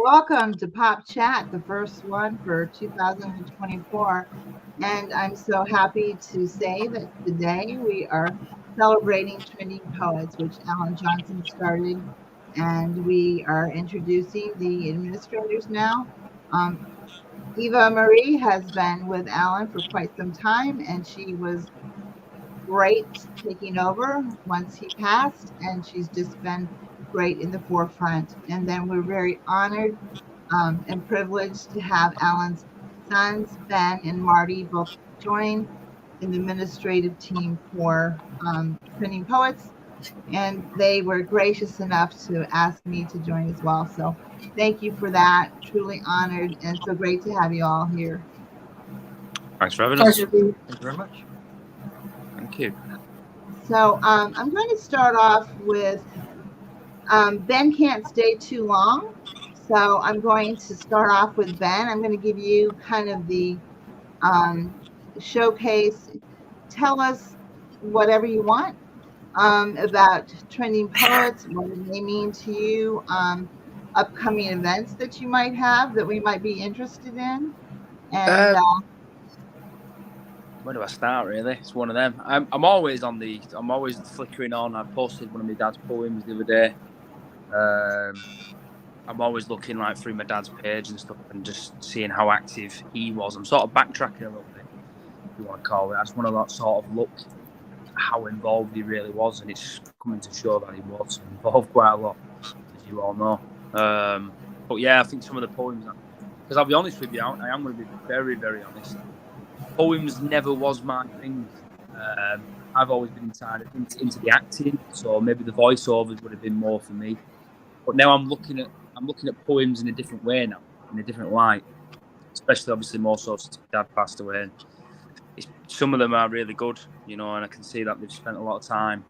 welcome to Pop Chat, the first one for 2024. And I'm so happy to say that today we are celebrating Trending Poets, which Alan Johnson started. And we are introducing the administrators now. Um, Eva Marie has been with Alan for quite some time, and she was great taking over once he passed, and she's just been great in the forefront. And then we're very honored and privileged to have Alan's sons, Ben and Marty, both join in the administrative team for Trending Poets. And they were gracious enough to ask me to join as well. So thank you for that. Truly honored, and so great to have you all here. Thanks for having us. Thank you very much. Thank you. So I'm going to start off with Ben can't stay too long. So I'm going to start off with Ben. I'm going to give you kind of the showcase. Tell us whatever you want about Trending Poets, what it may mean to you, upcoming events that you might have that we might be interested in. And where do I start? Really, it's one of them. I'm always flickering on. I posted one of my dad's poems the other day. I'm always looking like through my dad's page and stuff and just seeing how active he was. I'm sort of backtracking a little bit, if you want to call it. I just want to sort of look at how involved he really was, and it's coming to show that he was involved quite a lot, as you all know. But yeah, I think some of the poems, because I'll be honest with you, I am going to be very, very honest. Poems never was my thing. I've always been into the acting, so maybe the voiceovers would have been more for me. But now I'm looking at poems in a different way now, in a different light. Especially, obviously, more so since my dad passed away. Some of them are really good, and I can see that they've spent a lot of time.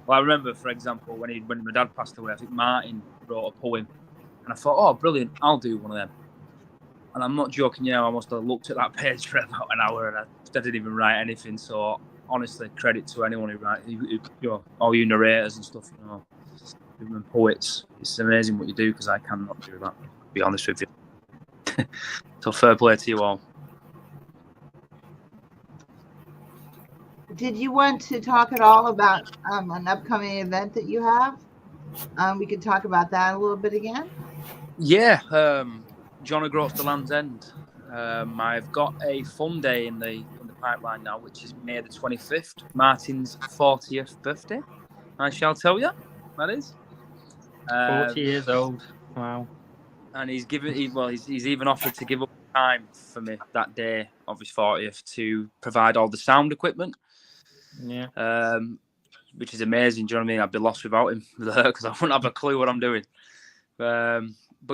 Well, I remember, for example, when my dad passed away, I think Martin wrote a poem, and I thought, oh, brilliant, I'll do one of them. And I'm not joking, I must have looked at that page for about an hour, and I didn't even write anything. So, honestly, credit to anyone who writes, all you narrators and stuff, even poets. It's amazing what you do, because I cannot do that, to be honest with you. So, fair play to you all. Did you want to talk at all about an upcoming event that you have? We could talk about that a little bit again. Yeah, John O'Groats to Land's End. I've got a fun day in the pipeline now, which is May the 25th, Martin's 40th birthday. I shall tell you, that is 40 years old. Wow. And he's even offered to give up time for me that day of his 40th to provide all the sound equipment. Yeah. Which is amazing. Do you know what I mean? I'd be lost without him because I wouldn't have a clue what I'm doing. But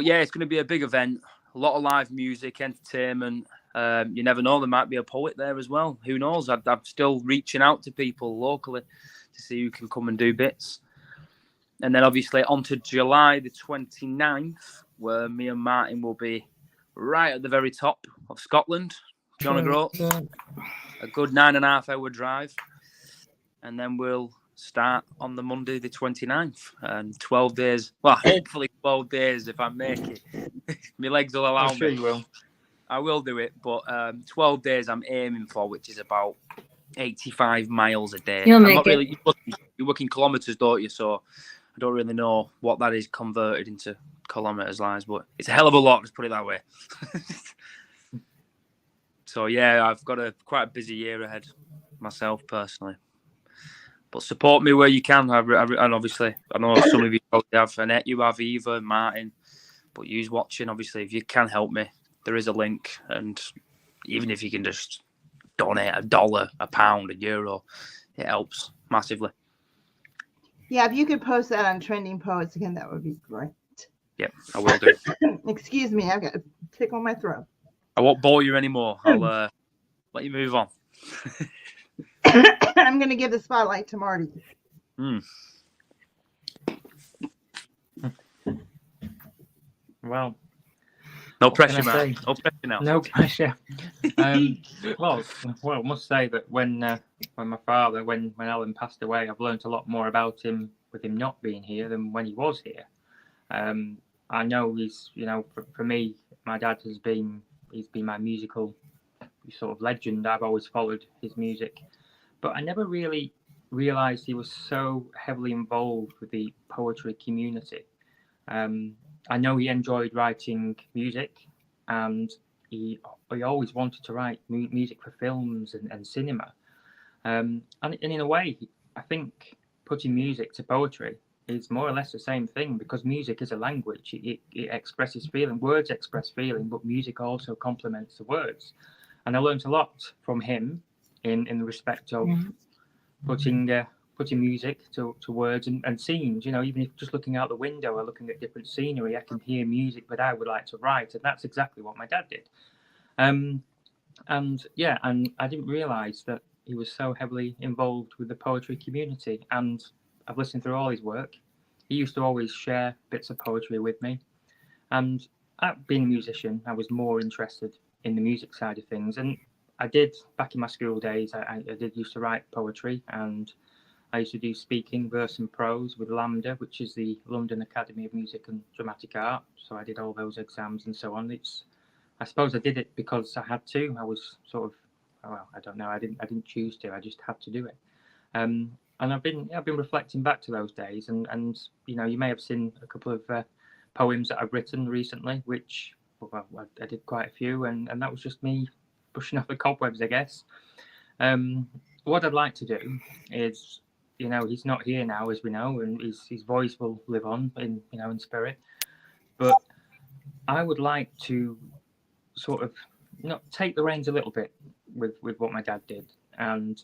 yeah, it's going to be a big event. A lot of live music, entertainment. You never know, there might be a poet there as well. Who knows? I'm still reaching out to people locally to see who can come and do bits. And then obviously on to July the 29th, where me and Martin will be right at the very top of Scotland. John O'Groats. A good 9.5 hour drive. And then we'll start on the Monday the 29th. And 12 days, well, hopefully 12 days if I make it. My legs will allow me. I'm sure you will. I will do it, but 12 days I'm aiming for, which is about 85 miles a day. You'll make it. You work in kilometres, don't you? So I don't really know what that is converted into kilometres lines, but it's a hell of a lot, let's put it that way. So yeah, I've got quite a busy year ahead myself personally. But support me where you can. And obviously, I know some of you probably have. Annette, you have, Eva, Martin. But you's watching, obviously, if you can help me, there is a link. And even if you can just donate $1, £1, €1, it helps massively. Yeah, if you could post that on Trending Poets again, that would be great. Yep, I will do. Excuse me, I've got a tickle in my throat. I won't bore you anymore. I'll let you move on. I'm going to give the spotlight to Marty. Well, no pressure, man. No pressure now. No pressure. Well, I must say that when my father, when Alan passed away, I've learned a lot more about him with him not being here than when he was here. I know he's, for me, my dad he's been my musical sort of legend. I've always followed his music, but I never really realised he was so heavily involved with the poetry community. I know he enjoyed writing music, and he always wanted to write music for films and cinema. And in a way, I think putting music to poetry is more or less the same thing, because music is a language. It expresses feeling. Words express feeling, but music also complements the words. And I learned a lot from him in the respect of putting music to words and scenes. Even if just looking out the window or looking at different scenery, I can hear music that I would like to write, and that's exactly what my dad did. And I didn't realise that he was so heavily involved with the poetry community. And I've listened through all his work. He used to always share bits of poetry with me. And being a musician, I was more interested in the music side of things. And I did, back in my school days, I did used to write poetry, and I used to do speaking, verse and prose with LAMDA, which is the London Academy of Music and Dramatic Art. So I did all those exams and so on. I suppose I did it because I had to. I was sort of, well, I don't know. I didn't choose to. I just had to do it. And I've been reflecting back to those days, and you may have seen a couple of poems that I've written recently, which I did quite a few, and that was just me brushing off the cobwebs, I guess. What I'd like to do is, he's not here now, as we know, and his voice will live on in spirit. But I would like to sort of take the reins a little bit with what my dad did, and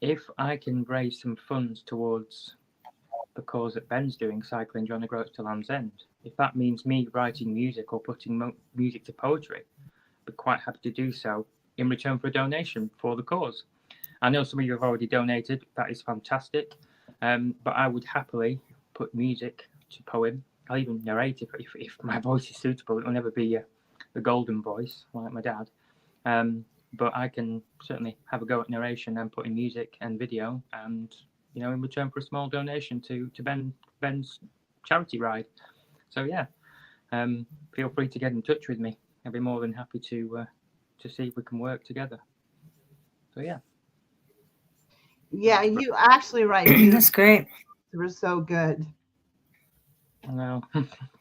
if I can raise some funds towards the cause that Ben's doing, cycling John O'Groats to Land's End, if that means me writing music or putting music to poetry, I'd be quite happy to do so in return for a donation for the cause. I know some of you have already donated. That is fantastic. But I would happily put music to poem. I'll even narrate if my voice is suitable. It'll never be the golden voice like my dad. But I can certainly have a go at narration and putting music and video, and in return for a small donation to Ben's charity ride. So yeah, feel free to get in touch with me. I'd be more than happy to see if we can work together. So yeah. Yeah, you actually write. That's great. They were so good. No,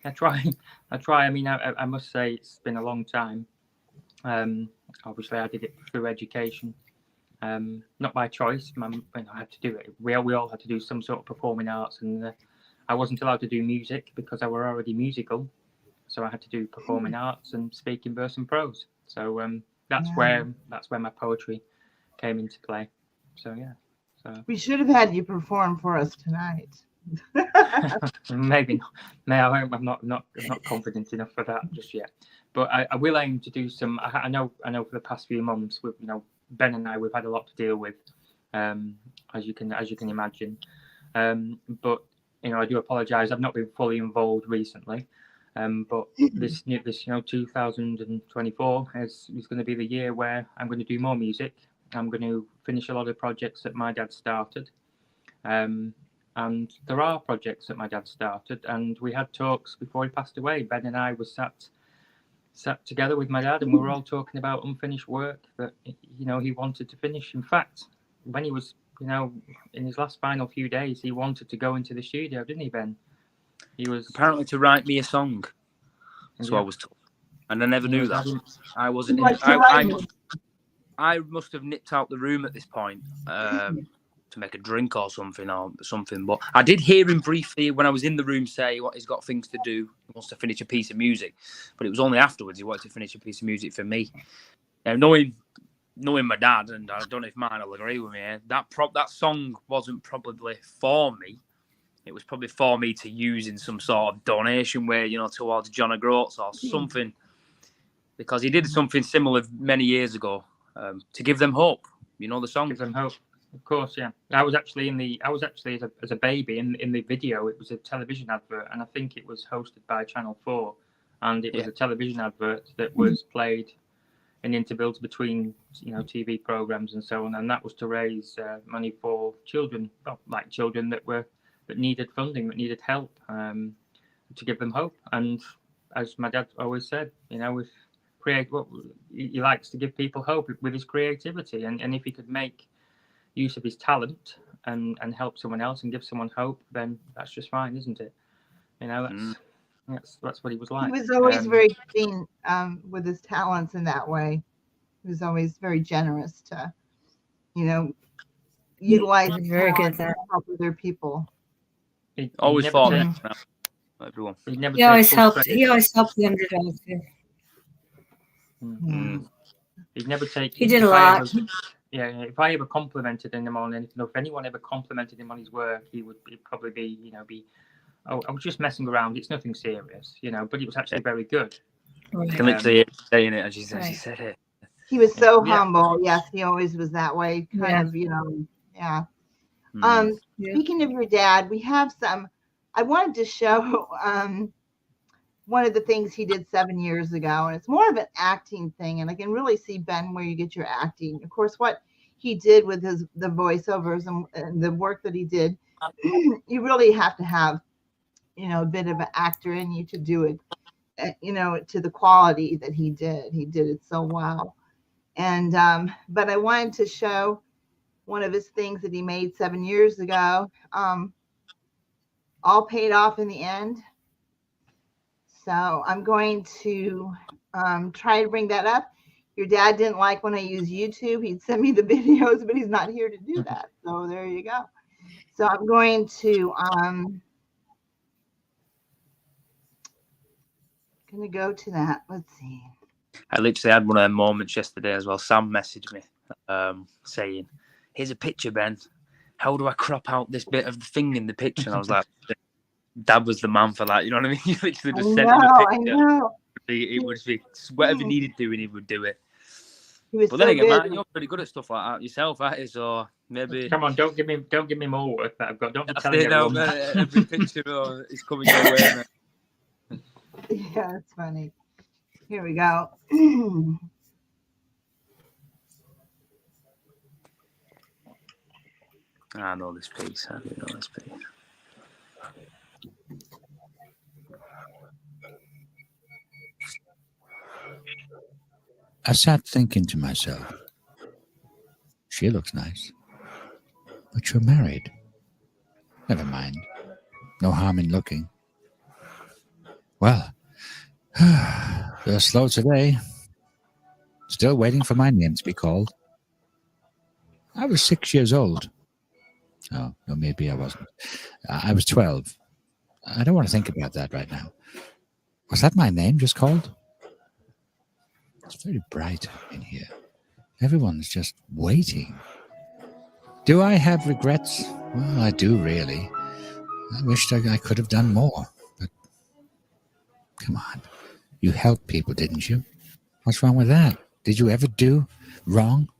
I try. I mean, I must say it's been a long time. Obviously, I did it through education, not by choice. I had to do it. We all had to do some sort of performing arts, and I wasn't allowed to do music because I were already musical, so I had to do performing arts and speaking, verse and prose. So that's where my poetry came into play. So yeah. So we should have had you perform for us tonight. Maybe not. I'm not confident enough for that just yet. But I will aim to do some. I know for the past few months, with Ben and I, we've had a lot to deal with, as you can imagine. But I do apologise. I've not been fully involved recently. But this 2024 is going to be the year where I'm going to do more music. I'm going to finish a lot of projects that my dad started. And there are projects that my dad started, and we had talks before he passed away. Ben and I were sat together with my dad, and we were all talking about unfinished work that he wanted to finish. In fact, when he was in his last final few days, he wanted to go into the studio, didn't he, Ben? He was apparently to write me a song. That's what I was told, and I never knew that. I wasn't. I must have nipped out the room at this point to make a drink or something. But I did hear him briefly when I was in the room say what he's got things to do. He wants to finish a piece of music, but it was only afterwards he wanted to finish a piece of music for me. Now, knowing my dad, and I don't know if mine will agree with me, that song wasn't probably for me. It was probably for me to use in some sort of donation way, towards John O'Groats or something, because he did something similar many years ago. To give them hope, the song. Give them hope, of course, yeah. I was actually as a baby in the video. It was a television advert, and I think it was hosted by Channel 4, and it was a television advert that was played in intervals between TV programs and so on, and that was to raise money for children, children that needed funding, that needed help, to give them hope. And as my dad always said, with he likes to give people hope with his creativity, and if he could make use of his talent and help someone else and give someone hope, then that's just fine, isn't it? That's what he was like. He was always very keen with his talents in that way. He was always very generous to, utilize his Very good talent at that. to help other people. He Always never thought take- that. Everyone. he'd never He take always full helped. credit. He always helped the underdogs. Too. Yeah. He'd never take. He did a if I lot. if I ever complimented him on anything, or if anyone ever complimented him on his work, he'd probably be, oh, I was just messing around. It's nothing serious, but it was actually very good. Right. You can literally hear her saying it as she Right. said it. He was so Yeah. humble. Yes, he always was that way. Yeah. Kind of, yeah. Mm. Yeah. Speaking of your dad, we have I wanted to show one of the things he did 7 years ago, and it's more of an acting thing. And I can really see, Ben, where you get your acting. Of course, what he did with the voiceovers and the work that he did, you really have to have, a bit of an actor in you to do it, to the quality that he did. He did it so well. And, but I wanted to show one of his things that he made 7 years ago, all paid off in the end. So I'm going to try to bring that up. Your dad didn't like when I use YouTube. He'd send me the videos, but he's not here to do that. So there you go. So I'm going to go to that. Let's see. I literally had one of them moments yesterday as well. Sam messaged me saying, "Here's a picture, Ben. How do I crop out this bit of the thing in the picture?" And I was like, Dad was the man for that. You know what I mean? You literally just sent him a picture. I know. It would be whatever he needed doing, he would do it. He was But so then again, good. man, you're pretty good at stuff like that yourself, that is, or maybe. Come on, don't give me more work that I've got. Don't be I telling say no, everyone. man, every picture is coming your way, man. Yeah, it's funny. Here we go. I know this piece. I do know this piece. I sat thinking to myself, she looks nice, but you're married. Never mind. No harm in looking. Well, they're slow today. Still waiting for my name to be called. I was 6 years old. Oh, no, maybe I wasn't. I was 12. I don't want to think about that right now. Was that my name just called? It's very bright in here. Everyone's just waiting. Do I have regrets? Well, I do, really. I wished I could have done more. But come on. You helped people, didn't you? What's wrong with that? Did you ever do wrong?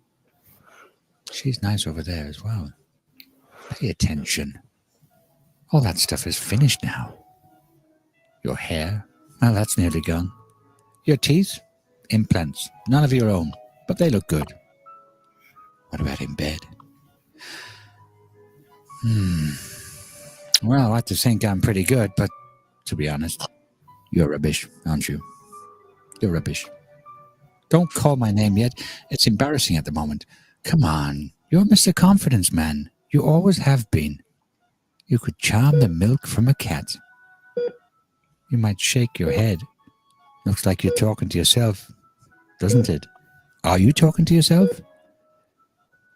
She's nice over there as well. Pay attention. All that stuff is finished now. Your hair? Well, that's nearly gone. Your teeth? Implants. None of your own. But they look good. What about in bed? Well, I like to think I'm pretty good, but to be honest, you're rubbish, aren't you? You're rubbish. Don't call my name yet. It's embarrassing at the moment. Come on. You're Mr. Confidence Man. You always have been. You could charm the milk from a cat. You might shake your head. Looks like you're talking to yourself, doesn't it? Are you talking to yourself?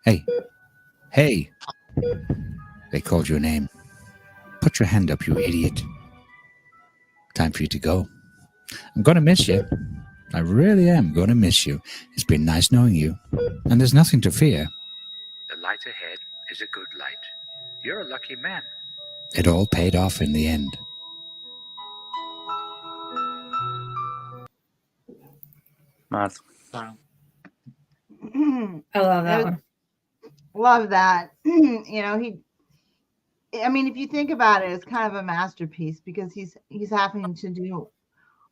Hey. Hey. They called your name. Put your hand up, you idiot. Time for you to go. I'm going to miss you. I really am going to miss you. It's been nice knowing you. And there's nothing to fear. The light ahead is a good light. You're a lucky man. It all paid off in the end. Mad. Wow. I love that one. Love that. If you think about it, it's kind of a masterpiece because he's having to do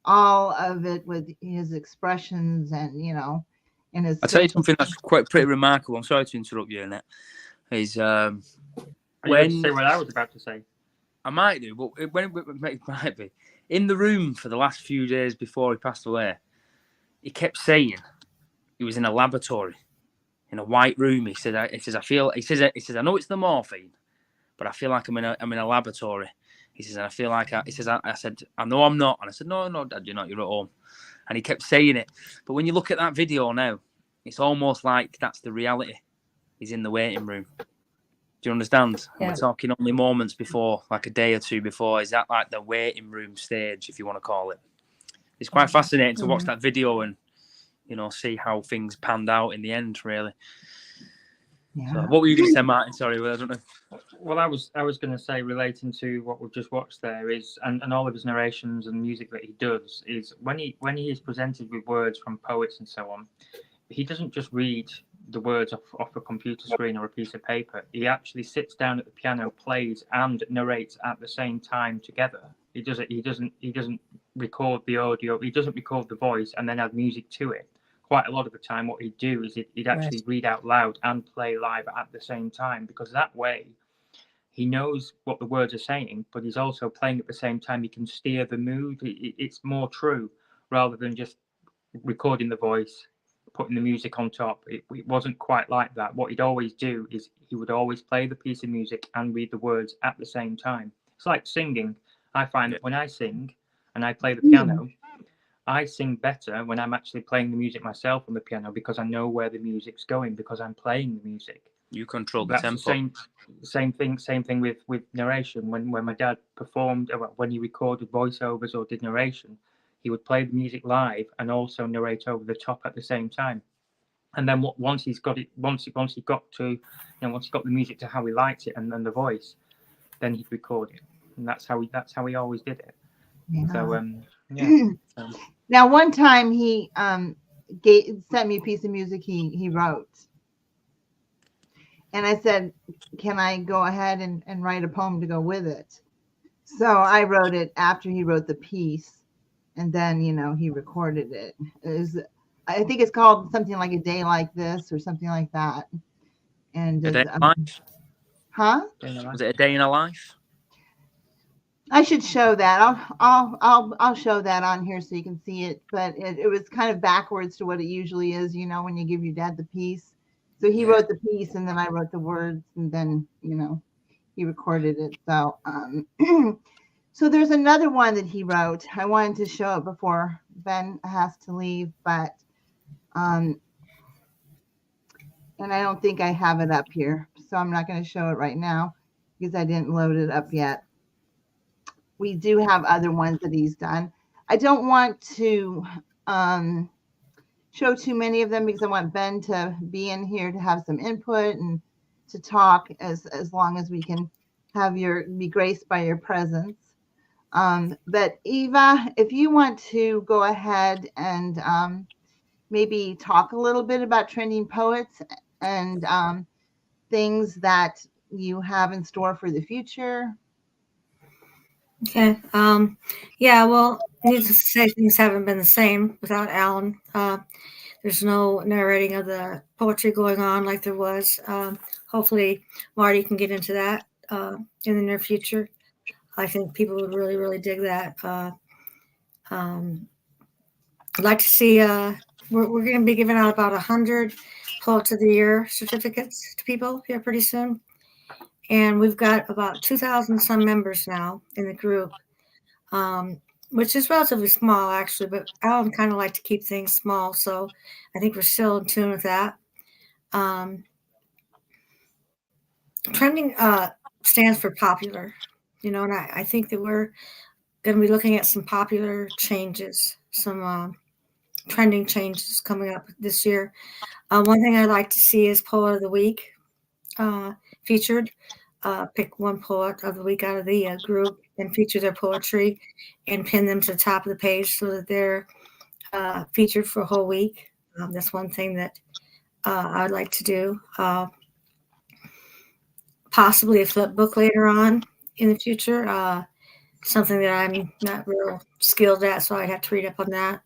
all of it with his expressions and and his. I'll tell you something that's pretty remarkable. I'm sorry to interrupt you, Annette. Is Are you going to say what I was about to say? I might do, but it might be in the room for the last few days before he passed away. He kept saying he was in a laboratory, in a white room. He said, I know it's the morphine, but I feel like I'm in a laboratory. He says, and I feel like I said, I know I'm not. And I said, no, Dad, you're not. You're at home. And he kept saying it. But when you look at that video now, it's almost like that's the reality. He's in the waiting room. Do you understand? Yeah. We're talking only moments before, like a day or two before. Is that like the waiting room stage, if you want to call it? It's quite fascinating to watch that video and, see how things panned out in the end, really. Yeah. So what were you going to say, Martin? Sorry, I don't know. Well, I was going to say, relating to what we've just watched there, is and all of his narrations and music that he does, is when he is presented with words from poets and so on, he doesn't just read the words off a computer screen or a piece of paper. He actually sits down at the piano, plays and narrates at the same time together. He doesn't record the audio. He doesn't record the voice and then add music to it. Quite a lot of the time, what he'd do is he'd actually read out loud and play live at the same time, because that way he knows what the words are saying, but he's also playing at the same time. He can steer the mood. It's more true rather than just recording the voice, putting the music on top. It wasn't quite like that. What he'd always do is he would always play the piece of music and read the words at the same time. It's like singing. I find that when I sing and I play the piano, I sing better when I'm actually playing the music myself on the piano, because I know where the music's going, because I'm playing the music. You control the That's tempo. Same thing with narration. When my dad performed, when he recorded voiceovers or did narration, he would play the music live and also narrate over the top at the same time. And then once he got the music to how he liked it and then the voice, then he'd record it. And that's how he always did it. Yeah. So Now, one time he sent me a piece of music he wrote. And I said, can I go ahead and write a poem to go with it? So I wrote it after he wrote the piece. And then, he recorded it. I think it's called something like A Day Like This or something like that. And A Day in a Life? Huh? Was it A Day in a Life? I should show that. I'll show that on here so you can see it. But it was kind of backwards to what it usually is, when you give your dad the piece. So he wrote the piece and then I wrote the words and then, he recorded it. So so there's another one that he wrote. I wanted to show it before Ben has to leave, but and I don't think I have it up here. So I'm not going to show it right now because I didn't load it up yet. We do have other ones that he's done. I don't want to show too many of them because I want Ben to be in here to have some input and to talk as long as we can be graced by your presence. But Eva, if you want to go ahead and maybe talk a little bit about Trending Poets and things that you have in store for the future. Okay. Yeah, well, needless to say, things haven't been the same without Alan. There's no narrating of the poetry going on like there was. Hopefully, Marty can get into that in the near future. I think people would really, really dig that. I'd like to see, we're going to be giving out about 100 Poets of the Year certificates to people here pretty soon. And we've got about 2,000 some members now in the group, which is relatively small, actually. But Alan kind of like to keep things small, so I think we're still in tune with that. Trending stands for popular, and I think that we're going to be looking at some popular changes, some trending changes coming up this year. One thing I'd like to see is Poet of the Week featured. Pick one poet of the week out of the group and feature their poetry and pin them to the top of the page so that they're featured for a whole week. That's one thing that I'd like to do. Possibly a flip book later on in the future, something that I'm not real skilled at, so I'd have to read up on that.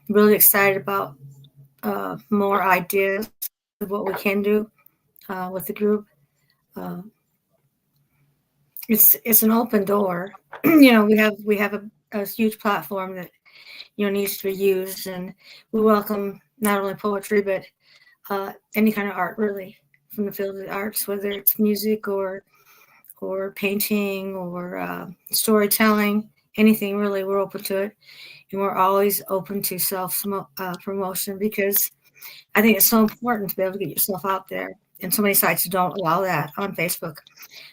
Really excited about more ideas of what we can do with the group. it's an open door. We have a huge platform that needs to be used, and we welcome not only poetry but any kind of art, really, from the field of the arts, whether it's music or painting or storytelling, anything really. We're open to it, and we're always open to self promotion, because I think it's so important to be able to get yourself out there. And so many sites don't allow that on Facebook.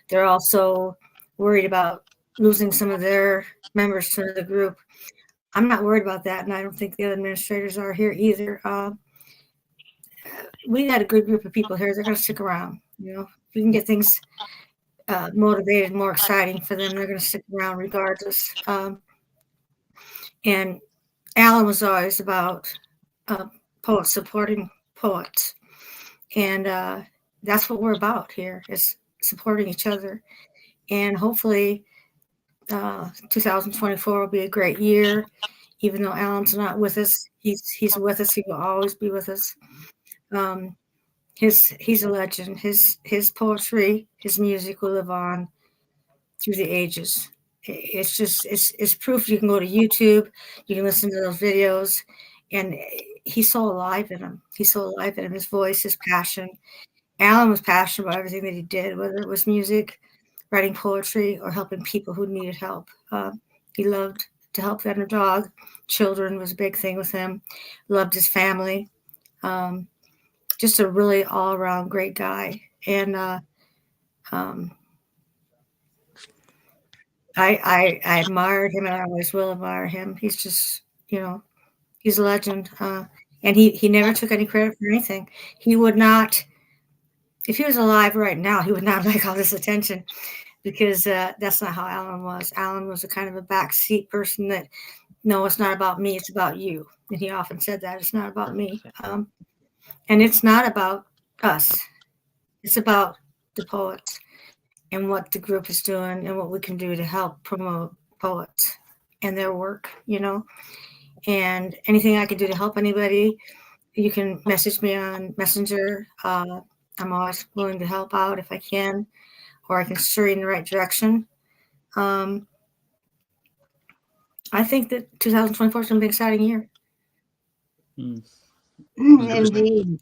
They're also worried about losing some of their members to the group. I'm not worried about that, and I don't think the other administrators are here either. We got a good group of people here. They're going to stick around. If we can get things motivated, more exciting for them, they're going to stick around regardless. And Alan was always about poets supporting poets, and that's what we're about here, is supporting each other. And hopefully 2024 will be a great year. Even though Alan's not with us, he's with us. He will always be with us. He's a legend. His poetry, his music will live on through the ages. It's just it's proof. You can go to YouTube, you can listen to those videos, and he's so alive in him. He's so alive in him. His voice, his passion. Alan was passionate about everything that he did, whether it was music, writing poetry, or helping people who needed help. He loved to help the underdog. Children was a big thing with him. Loved his family. Just a really all-around great guy. And I admired him, and I always will admire him. He's just, he's a legend. And he never took any credit for anything. He would not, if he was alive right now, he would not like all this attention, because that's not how Alan was. Alan was a kind of a backseat person that, no, it's not about me, it's about you. And he often said that, it's not about me. And it's not about us. It's about the poets and what the group is doing and what we can do to help promote poets and their work, And anything I can do to help anybody, you can message me on Messenger. I'm always willing to help out if I can, or I can steer you in the right direction. I think that 2024 is going to be an exciting year. Indeed.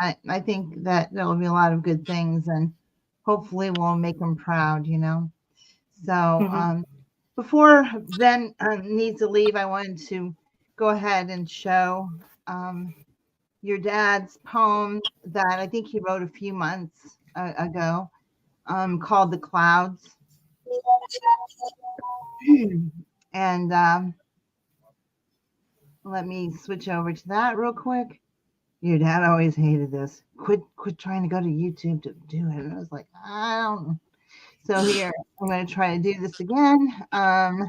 I think that there will be a lot of good things, and hopefully we'll make them proud, So before Ben needs to leave, I wanted to go ahead and show your dad's poem that I think he wrote a few months ago, called The Clouds. And let me switch over to that real quick. Your dad always hated this. Quit trying to go to YouTube to do it. And I was like, I don't know. So here, I'm going to try to do this again. I've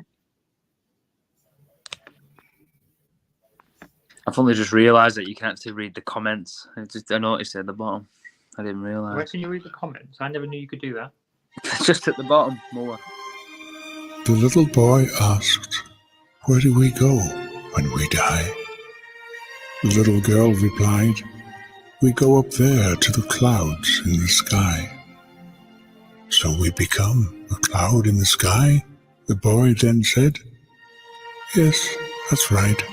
only just realised that you can actually read the comments. I noticed it at the bottom. I didn't realise. Where can you read the comments? I never knew you could do that. Just at the bottom, more. The little boy asked, "Where do we go when we die?" The little girl replied, "We go up there to the clouds in the sky." "So we become a cloud in the sky?" the boy then said. "Yes, that's right.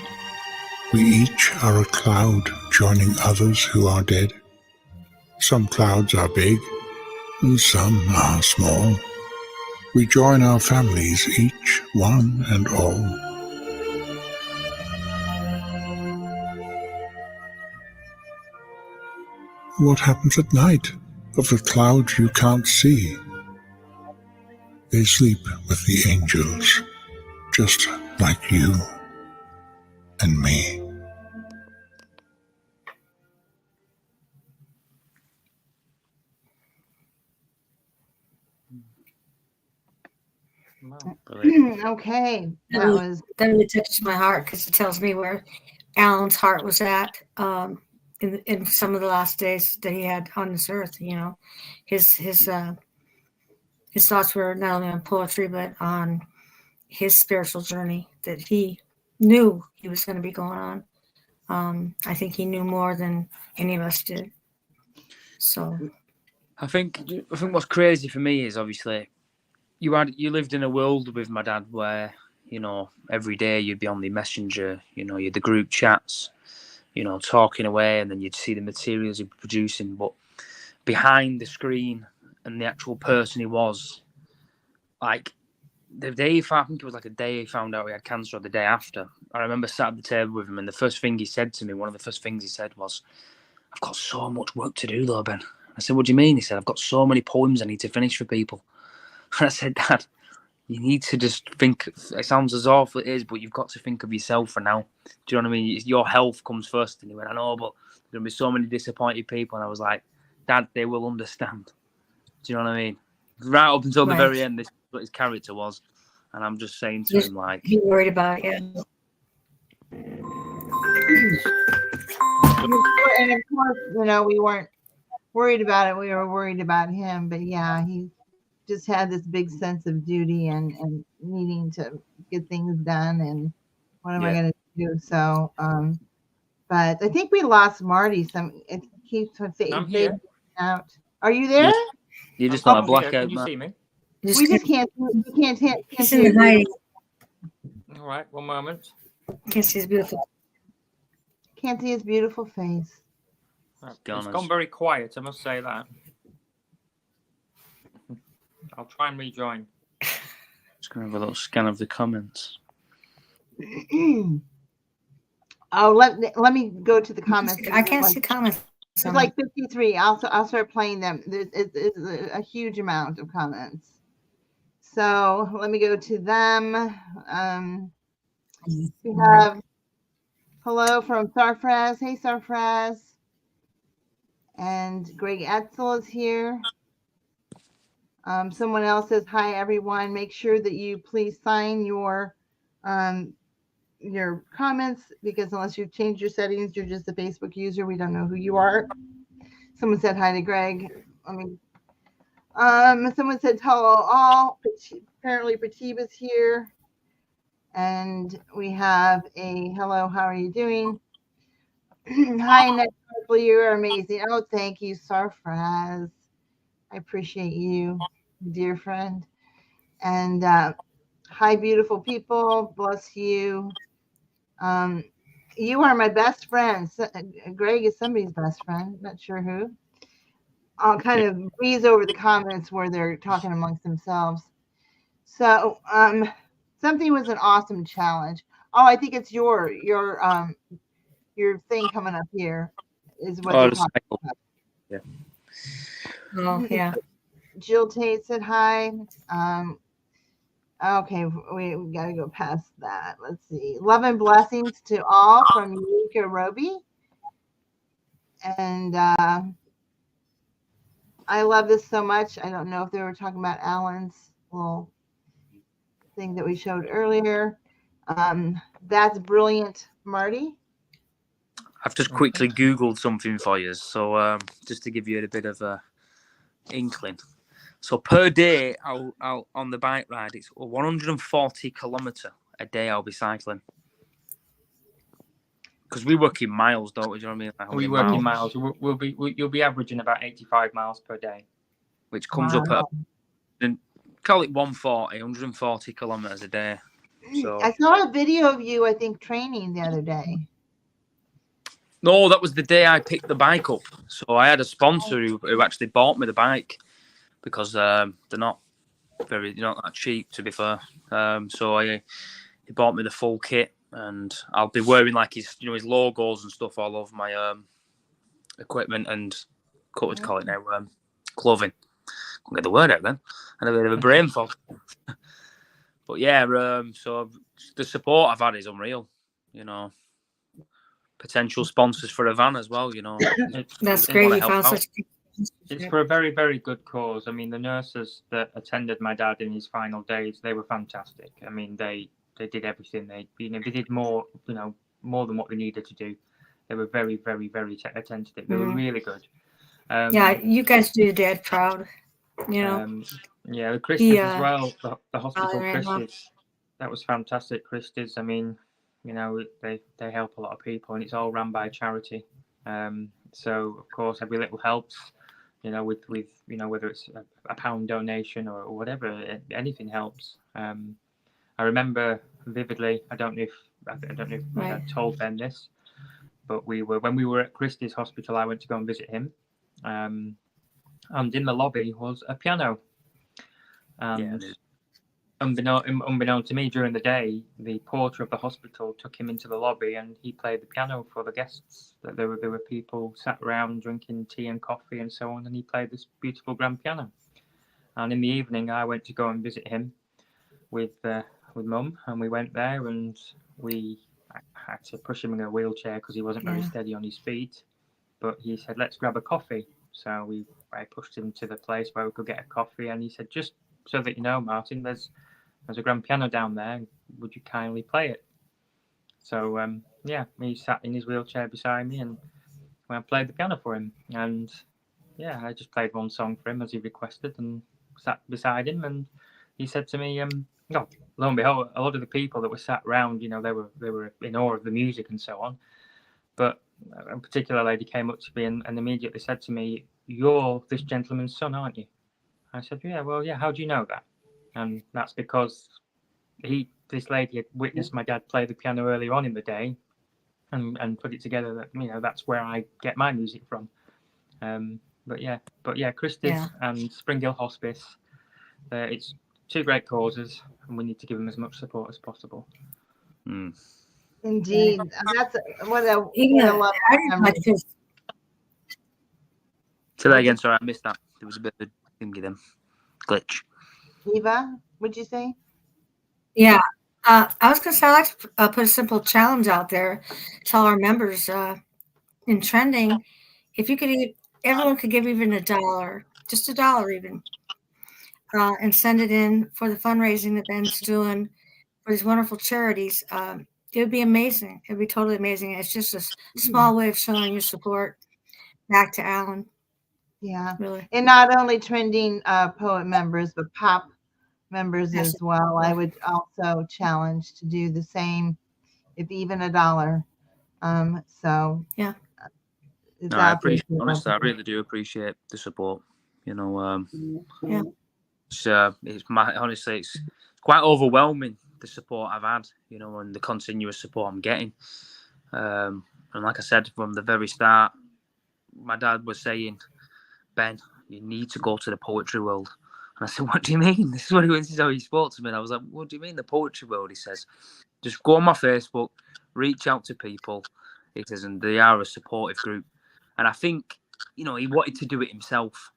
We each are a cloud joining others who are dead. Some clouds are big and some are small. We join our families, each one and all." What happens at night of the clouds you can't see? They sleep with the angels, just like you and me. Okay. That really touches my heart, because it tells me where Alan's heart was at in some of the last days that he had on this earth. His thoughts were not only on poetry but on his spiritual journey that he knew he was going to be going on. I think he knew more than any of us did. So I think what's crazy for me is, obviously, you lived in a world with my dad where, every day you'd be on the messenger, you had the group chats, talking away, and then you'd see the materials he'd be producing. But behind the screen and the actual person he was, like the day, I think it was like a day he found out he had cancer, or the day after, I remember sat at the table with him, and the first thing he said to me, one of the first things he said was, "I've got so much work to do though, Ben." I said, "What do you mean?" He said, "I've got so many poems I need to finish for people." And I said, "Dad, you need to just think," it sounds as awful it is, but you've got to think of yourself for now. Do you know what I mean? Your health comes first. And he went, "I know, but there's going to be so many disappointed people." And I was like, "Dad, they will understand." Do you know what I mean? Right up until the very end, this is what his character was. And I'm just saying to him, like... Be worried about it, And of course, we weren't worried about it. We were worried about him. But yeah, he just had this big sense of duty and needing to get things done. And what am I going to do? So, but I think we lost Marty. It keeps fading out. Are you there? You're just on a blackout. Can you see me? We just can't. We can't He's in hiding. All right, one moment. Can't see his beautiful. Can't see his beautiful face. It's gone very quiet, I must say that. I'll try and rejoin. Just going to have a little scan of the comments. Oh, let me go to the comments. I can't see comments. It's like 53. I'll start playing them. It's a huge amount of comments. So let me go to them. We have hello from Sarfraz. Hey, Sarfraz. And Greg Etzel is here. Someone else says, "Hi, everyone. Make sure that you please sign your comments, because unless you've changed your settings, you're just a Facebook user. We don't know who you are." Someone said hi to Greg. Someone said hello all. Apparently Pratiba's here. And we have a hello, how are you doing? Hi, Annette Tarpley, you are amazing. Oh, thank you, Sarfraz. I appreciate you, dear friend. And hi, beautiful people. Bless you. You are my best friend. Greg is somebody's best friend. Not sure who. I'll kind of breeze over the comments where they're talking amongst themselves. So, something was an awesome challenge. Oh, I think it's your thing coming up here is what they're talking about. Yeah. Oh, yeah. Jill Tate said hi. Okay, we got to go past that. Let's see. Love and blessings to all from Yuka Roby. And I love this so much. I don't know if they were talking about Alan's little thing that we showed earlier. That's brilliant, Marty. I've just quickly Googled something for you. So just to give you a bit of a inkling. So per day, I'll on the bike ride, it's 140 kilometre a day I'll be cycling. Because we work in miles, don't we? Do you know what I mean? Like we work in miles. You'll be averaging about 85 miles per day. Which comes up at, call it 140 kilometres a day. So I saw a video of you, I think, training the other day. No, that was the day I picked the bike up. So I had a sponsor who actually bought me the bike, because they're not that cheap, to be fair. So he bought me the full kit, and I'll be wearing like his logos and stuff all over my equipment and what do you call it now? Clothing. Couldn't get the word out then. I had a bit of a brain fog. But yeah, so the support I've had is unreal. Potential sponsors for a van as well. That's great. You found such. It's for a very, very good cause. I mean, the nurses that attended my dad in his final days, they were fantastic. I mean, they did everything. They did more, more than what they needed to do. They were very, very, very attentive. They were really good. Yeah, you guys do your dad proud. Yeah, the Christies as well. The hospital Christies. That was fantastic. Christies. I mean, they help a lot of people, and it's all run by charity. So of course, every little helps. with whether it's a pound donation or whatever, anything helps. I remember vividly. I don't know if I told Ben this, but when we were at Christie's Hospital, I went to go and visit him, and in the lobby was a piano. And unbeknown to me, during the day, the porter of the hospital took him into the lobby and he played the piano for the guests. That there were people sat around drinking tea and coffee and so on, and he played this beautiful grand piano. And in the evening, I went to go and visit him with Mum, and we went there, and I had to push him in a wheelchair because he wasn't very steady on his feet. But he said, "Let's grab a coffee." So I pushed him to the place where we could get a coffee, and he said, "Just so that you know, Martin, there's a grand piano down there. Would you kindly play it?" So he sat in his wheelchair beside me, and I played the piano for him. And I just played one song for him as he requested, and sat beside him. And he said to me, lo and behold, a lot of the people that were sat round, they were in awe of the music and so on. But a particular lady came up to me and immediately said to me, "You're this gentleman's son, aren't you?" I said, "Yeah, well, yeah, how do you know that?" And that's because this lady had witnessed my dad play the piano earlier on in the day and put it together that, that's where I get my music from. But Christie's and Spring Hill Hospice, it's two great causes, and we need to give them as much support as possible. Indeed. That's what a love memory. Say that again, sorry, I missed that. There was a bit of a thingy then. Glitch. Eva, what'd you say? Yeah. I was going to say, I'd like to put a simple challenge out there. Tell our members in trending, if you could, everyone could give even $1, just $1 even, and send it in for the fundraising that Ben's doing for these wonderful charities. It would be amazing. It would be totally amazing. It's just a small way of showing your support back to Alan. Yeah. Really. And not only trending poet members, but pop members as well. I would also challenge to do the same, if even $1. No, I appreciate, honestly, I really do appreciate the support. It's quite overwhelming, the support I've had, and the continuous support I'm getting. And like I said from the very start, my dad was saying, "Ben, you need to go to the poetry world." And I said, "What do you mean?" This is how he spoke to me. And I was like, "What do you mean the poetry world?" He says, "Just go on my Facebook, reach out to people." He says, "And they are a supportive group." And I think, he wanted to do it himself,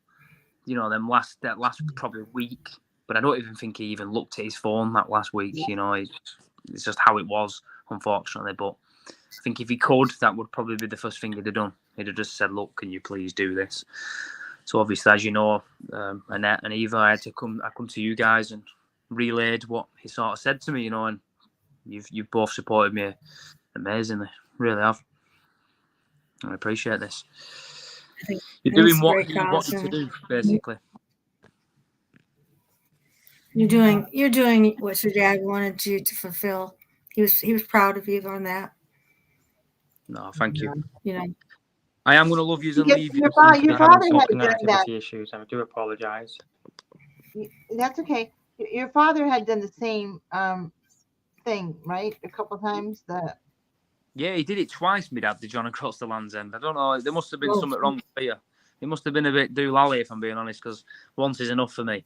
that last probably week. But I don't even think he even looked at his phone that last week. It's just how it was, unfortunately. But I think if he could, that would probably be the first thing he'd have done. He'd have just said, "Look, can you please do this?" So obviously, as you know, Annette and Eva, I come to you guys and relayed what he sort of said to me, and you've both supported me amazingly, really have. I appreciate this. You're doing what you wanted to do, basically. You're doing what your dad wanted you to fulfill. He was proud of you on that. No, thank you. I am going to love you and leave you. Your father had done that. Issues. I do apologize. That's okay. Your father had done the same thing, right? A couple of times. Yeah, he did it twice, my dad, did John across the Land's End. I don't know. There must have been something wrong here. It must have been a bit doolally, if I'm being honest, because once is enough for me.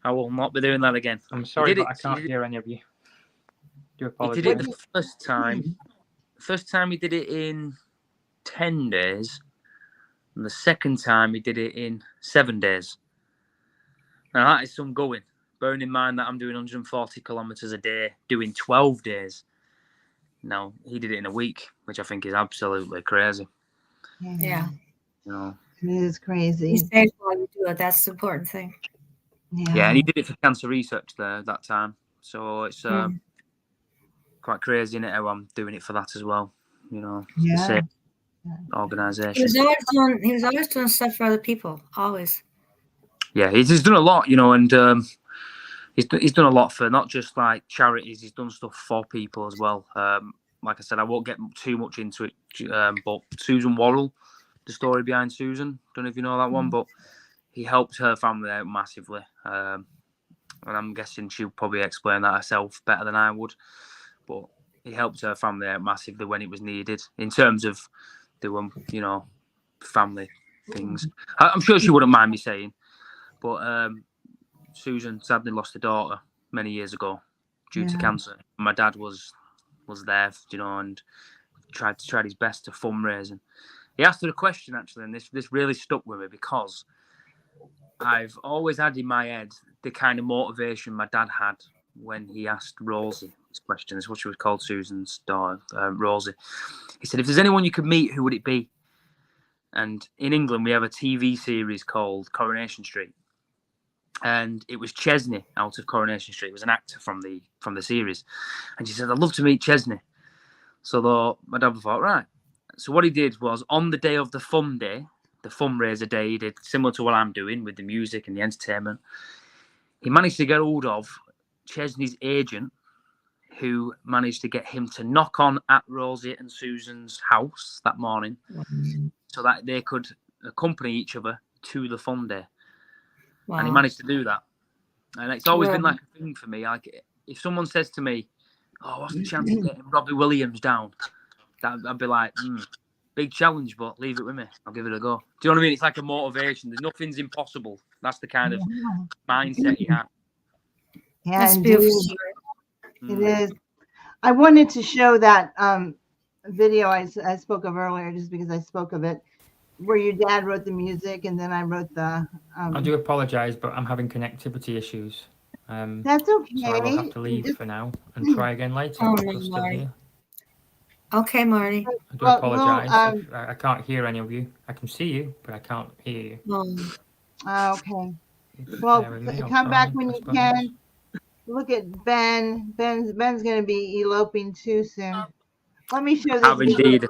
I will not be doing that again. I'm sorry, but I can't hear any of you. Do apologize. He did it the first time. First time he did it in 10 days. And the second time he did it in 7 days. Now that is some going. Bearing in mind that I'm doing 140 kilometres a day, doing 12 days. Now, he did it in a week, which I think is absolutely crazy. Yeah. It is crazy. He stays while you do it. That's the important thing. Yeah, and he did it for cancer research there that time. So it's quite crazy, isn't it, how I'm doing it for that as well. The same organisation. He was always doing stuff for other people, always. Yeah, he's done a lot, and he's done a lot for not just like charities. He's done stuff for people as well. Like I said, I won't get too much into it, but Susan Worrell, the story behind Susan. Don't know if you know that one, but he helped her family out massively. And I'm guessing she'll probably explain that herself better than I would. But he helped her family out massively when it was needed in terms of doing, family things. I'm sure she wouldn't mind me saying. But Susan sadly lost a daughter many years ago due to cancer. My dad was there, and tried his best to fundraise. And he asked her a question, actually, and this really stuck with me because I've always had in my head the kind of motivation my dad had when he asked Rosie this question. This is what she was called, Susan's daughter, Rosie. He said, if there's anyone you could meet, who would it be? And in England, we have a TV series called Coronation Street. And it was Chesney out of Coronation Street. It was an actor from the series. And she said, I'd love to meet Chesney. So my dad thought, right. So what he did was, on the day of the fun day, the fundraiser day, he did similar to what I'm doing with the music and the entertainment. He managed to get hold of Chesney's agent, who managed to get him to knock on at Rosie and Susan's house that morning so that they could accompany each other to the fun day. Wow. And he managed to do that. And it's always been like a thing for me. Like, if someone says to me, oh, what's the chance of getting Robbie Williams down? I'd be like, big challenge, but leave it with me. I'll give it a go. Do you know what I mean? It's like a motivation. There's nothing's impossible. That's the kind of mindset you have. Yeah, That's beautiful. It is. I wanted to show that video I spoke of earlier, just because I spoke of it, where your dad wrote the music and then I wrote the. I do apologise, but I'm having connectivity issues. That's okay. So I will have to leave for now and try again later. Oh, I'm still Marty. here. Okay, Marty. I do apologise. If I can't hear any of you. I can see you, but I can't hear you. Okay. Well, come back when you can. Look at Ben. Ben's going to be eloping too soon. Let me show this. Have indeed.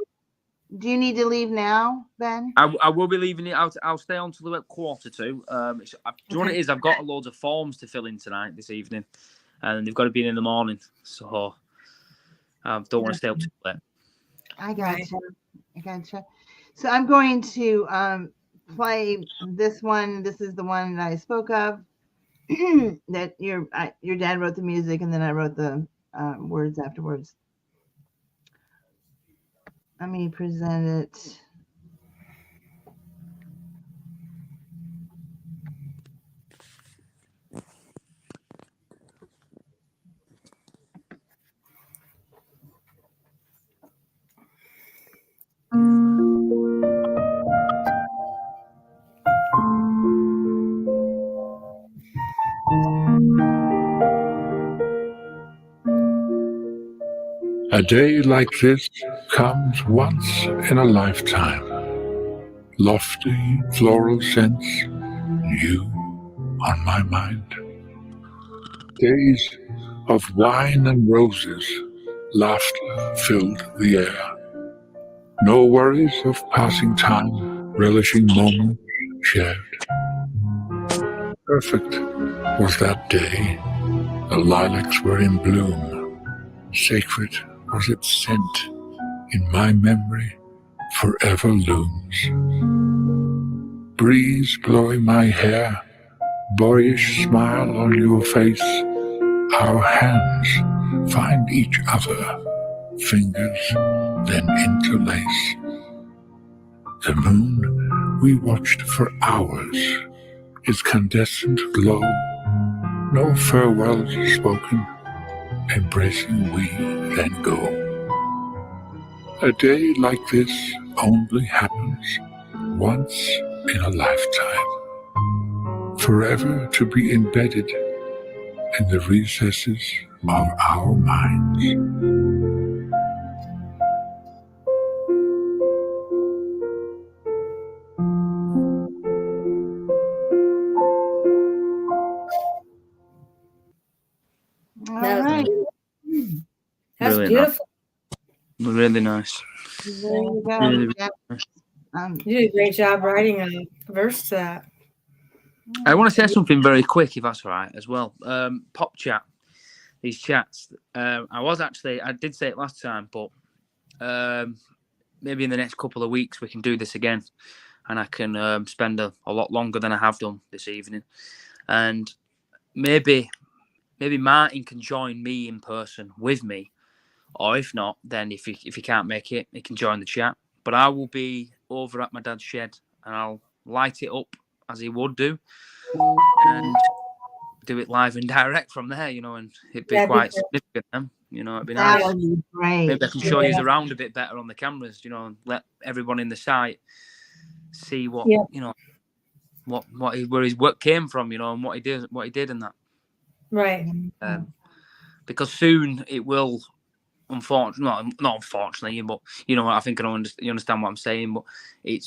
Do you need to leave now, Ben? I will be leaving it out. I'll stay on till about 1:45. Do you know what it is? I've got loads of forms to fill in this evening, and they've got to be in the morning. So I don't want to stay up too late. I gotcha. So I'm going to play this one. This is the one that I spoke of. That your dad wrote the music, and then I wrote the words afterwards. Let me present it. A day like this comes once in a lifetime. Lofty floral scents, you on my mind. Days of wine and roses, laughter filled the air. No worries of passing time, relishing moments shared. Perfect was that day. The lilacs were in bloom. Sacred was its scent, in my memory forever looms. Breeze blowing my hair, boyish smile on your face. Our hands find each other, fingers then interlace. The moon we watched for hours, its incandescent glow. No farewells spoken, embracing we then go. A day like this only happens once in a lifetime, forever to be embedded in the recesses of our minds. That's Really beautiful. Nice. Really nice. There you go. Really, Yeah. You did a great job writing a verse to that. I want to say something very quick, if that's all right, as well. Pop chat, these chats. I did say it last time, but maybe in the next couple of weeks we can do this again, and I can spend a lot longer than I have done this evening, and maybe Martin can join me in person with me, or if not, then if he can't make it, he can join the chat. But I will be over at my dad's shed, and I'll light it up as he would do, and do it live and direct from there, and it'd be quite significant then. It'd be nice. That would be great. Maybe I can show you around a bit better on the cameras, and let everyone in the site see what where his work came from, and what he did and that. Right. Because soon it will, unfortunately, not unfortunately, but I think you understand what I'm saying. But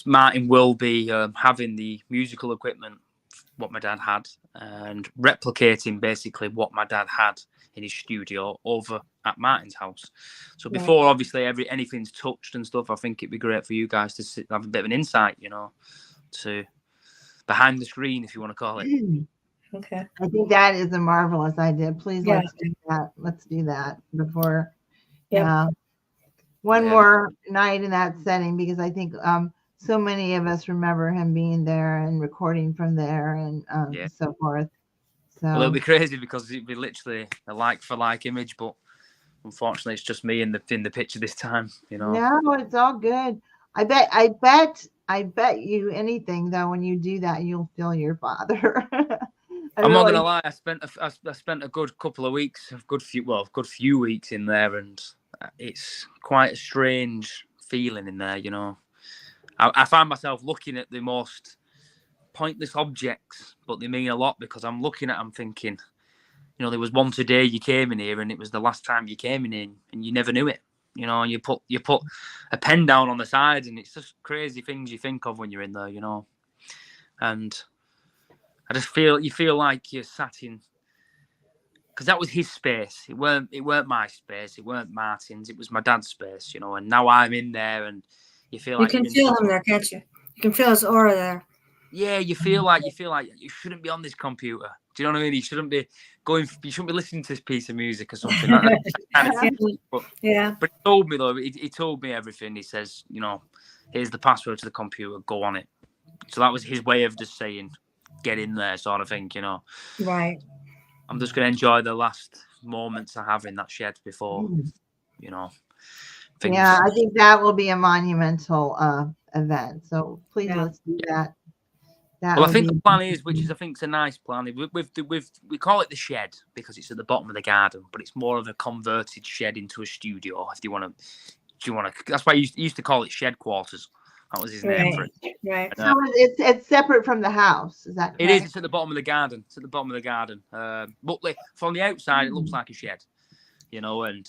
Martin will be having the musical equipment what my dad had and replicating basically what my dad had in his studio over at Martin's house. So before obviously anything's touched and stuff, I think it'd be great for you guys to have a bit of an insight, to behind the screen, if you want to call it. Okay. I think that is a marvelous idea. Please let's do that. Let's do that before one more night in that setting, because I think so many of us remember him being there and recording from there and so forth. So it'll be crazy because it'd be literally a like for like image, but unfortunately it's just me in the picture this time, No, it's all good. I bet you anything though, when you do that, you'll feel your father. I'm not gonna lie. I spent a good couple of weeks, a good few weeks in there, and it's quite a strange feeling in there. I find myself looking at the most pointless objects, but they mean a lot because I'm looking at them thinking, there was one today you came in here, and it was the last time you came in here, and you never knew it. And you put a pen down on the side, and it's just crazy things you think of when you're in there. And I just you feel like you're sat in, because that was his space. It weren't my space. It weren't Martin's. It was my dad's space, and now I'm in there, and you feel like you can feel him there, can't you? You can feel his aura there. Yeah, you feel like you shouldn't be on this computer. Do you know what I mean? You shouldn't be listening to this piece of music or something. But he told me though. He told me everything. He says, here's the password to the computer. Go on it. So that was his way of just saying, get in there, sort of thing. Right. I'm just going to enjoy the last moments I have in that shed before, things. Yeah, I think that will be a monumental event. So please let's do that. Well, I think the plan is, which is I think it's a nice plan. We call it the shed because it's at the bottom of the garden, but it's more of a converted shed into a studio. If you want to, that's why he used to call it shed quarters. That was his name for it. Right. So it's separate from the house. Is that correct? It is. It's at the bottom of the garden. But from the outside, it looks like a shed. And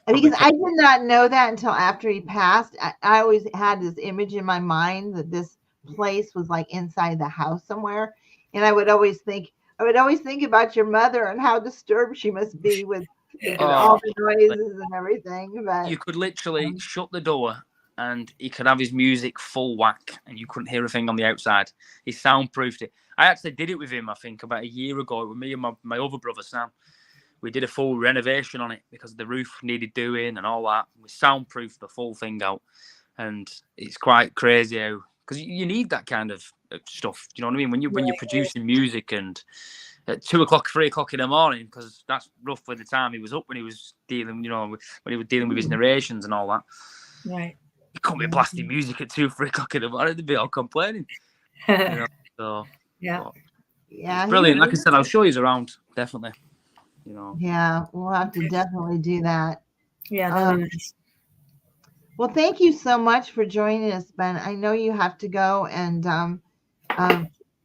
because I did not know that until after he passed. I always had this image in my mind that this place was like inside the house somewhere, and I would always think about your mother and how disturbed she must be with all the noises and everything. But you could literally shut the door and he could have his music full whack and you couldn't hear a thing on the outside. He soundproofed it. I actually did it with him, I think, about a year ago with me and my other brother, Sam. We did a full renovation on it because the roof needed doing and all that. We soundproofed the full thing out. And it's quite crazy how, because you need that kind of stuff. Do you know what I mean? When you're producing music and at 2 o'clock, 3 o'clock in the morning, because that's roughly the time he was up when he was dealing, when he was dealing with his narrations and all that. Right. You couldn't be blasting music at 2, 3 o'clock in the morning. They'd be all complaining. So it's brilliant. Like I said, I'll show you around, definitely. Yeah, we'll have to definitely do that. Yeah. Well, thank you so much for joining us, Ben. I know you have to go, and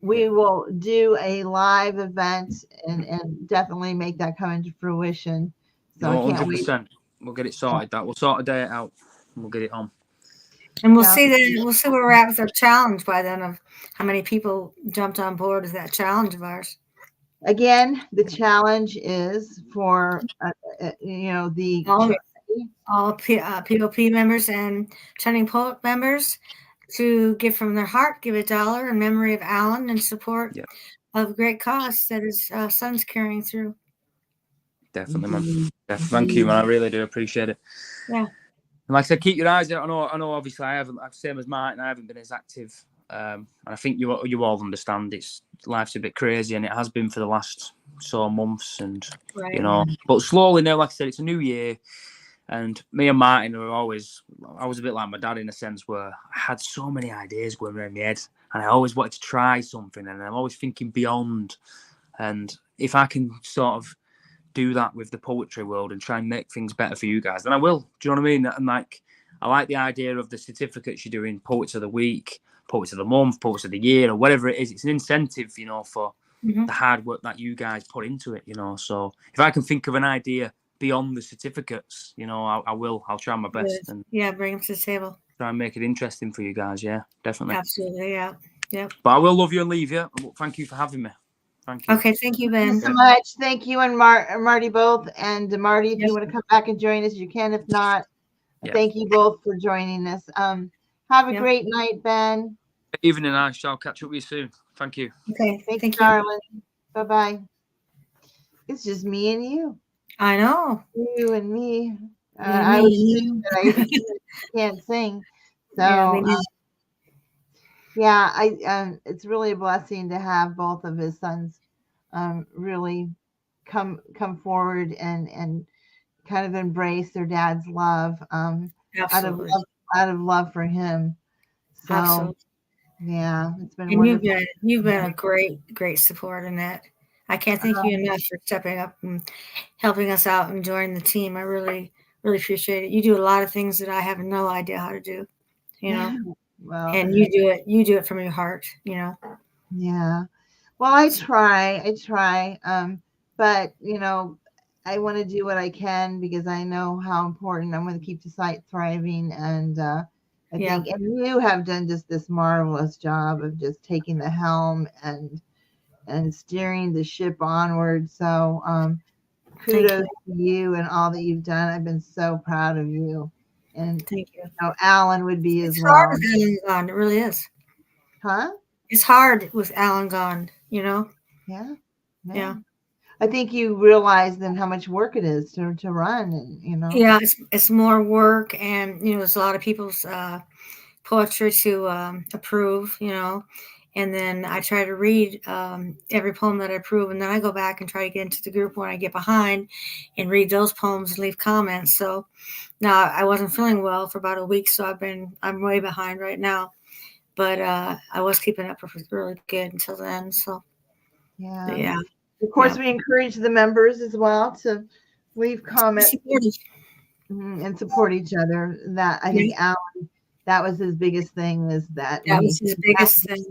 we will do a live event and definitely make that come into fruition. So 100%. We'll get it sorted. We'll sort a day out and we'll get it on. And we'll see where we're at with our challenge by then of how many people jumped on board with that challenge of ours. Again, the challenge is for all POP members and Chanting Poet members to give from their heart, give $1 in memory of Alan in support of a great cause that his son's carrying through. Definitely, man. Thank you, man. I really do appreciate it. Yeah. like I said, keep your eyes out. I know. Obviously, I haven't. Same as Martin, I haven't been as active. And I think you all understand. Life's a bit crazy, and it has been for the last months. And Right. but slowly now, like I said, it's a new year, and me and Martin are always. I was a bit like my dad in a sense, where I had so many ideas going around my head, and I always wanted to try something, and I'm always thinking beyond. And if I can sort of do that with the poetry world and try and make things better for you guys, then I will. Do you know what I mean? And I like the idea of the certificates you're doing, Poets of the Week, Poets of the Month, Poets of the Year, or whatever it is. It's an incentive, for the hard work that you guys put into it, So if I can think of an idea beyond the certificates, I will. I'll try my best and bring them to the table. Try and make it interesting for you guys. Yeah, definitely. Absolutely. Yeah. But I will love you and leave you. Thank you for having me. Thank you. Okay, thank you, Ben. Thank you so much. Thank you and Marty both. And Marty, if you want to come back and join us, you can. If not, thank you both for joining us. Have a great night, Ben. Good evening, I shall catch up with you soon. Thank you. Okay, thank you, darling. Bye-bye. It's just me and you. I know. You and me. I would sing, but I can't sing. So, it's really a blessing to have both of his sons really come forward and kind of embrace their dad's love out of love for him. So absolutely. Yeah, it's been and wonderful. You've been a great support, Annette. I can't thank you enough for stepping up and helping us out and joining the team. I really appreciate it. You do a lot of things that I have no idea how to do, Well, and you do it from your heart, Yeah. Well, I try. But I want to do what I can because I know how important. I'm going to keep the site thriving, and I think, and you have done just this marvelous job of just taking the helm and steering the ship onward. So kudos to you and all that you've done. I've been so proud of you. And thank you. Alan would be as well. Hard with Alan gone. It really is. Huh? It's hard with Alan gone. Yeah. Yeah. I think you realize then how much work it is to run, and Yeah, it's more work, and there's a lot of people's poetry to approve, and then I try to read every poem that I approve, and then I go back and try to get into the group when I get behind and read those poems and leave comments. So now I wasn't feeling well for about a week, so I'm way behind right now, but I was keeping up really good until then. So yeah. Of course, we encourage the members as well to leave comments and support each other. That I think Alan, that was his biggest thing. Was that was his biggest thing.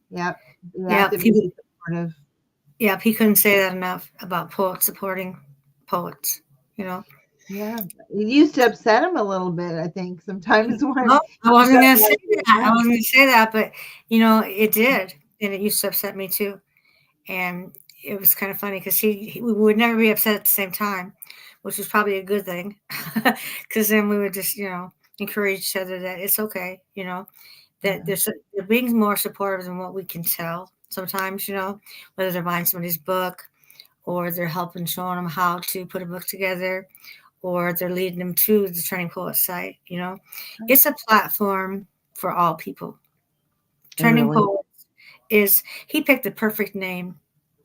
Yep. Supportive. Yeah, he couldn't say that enough about poets supporting poets. Yeah, it used to upset him a little bit. I think sometimes. No, I wasn't going to say that. I wasn't going to say that, but it did, and it used to upset me too. And it was kind of funny because we would never be upset at the same time, which was probably a good thing, because then we would just encourage each other that it's okay, that they're being more supportive than what we can tell sometimes, whether they're buying somebody's book or they're helping showing them how to put a book together or they're leading them to the Trending Poets site. It's a platform for all people. Trending Poets he picked the perfect name.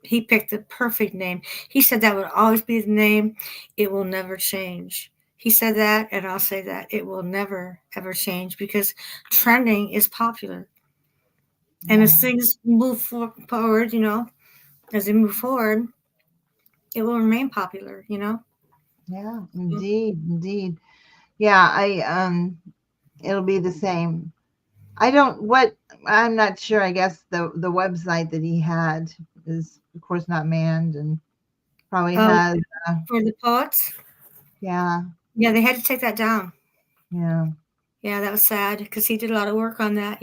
He picked the perfect name. He said that would always be the name. It will never change. He said that, and I'll say that. It will never, ever change because trending is popular. And as things move forward, as they move forward, it will remain popular, Yeah, indeed. Yeah, it'll be the same. I'm not sure. I guess the website that he had is, of course, not manned and probably has for the poets. Yeah, they had to take that down. Yeah, that was sad because he did a lot of work on that,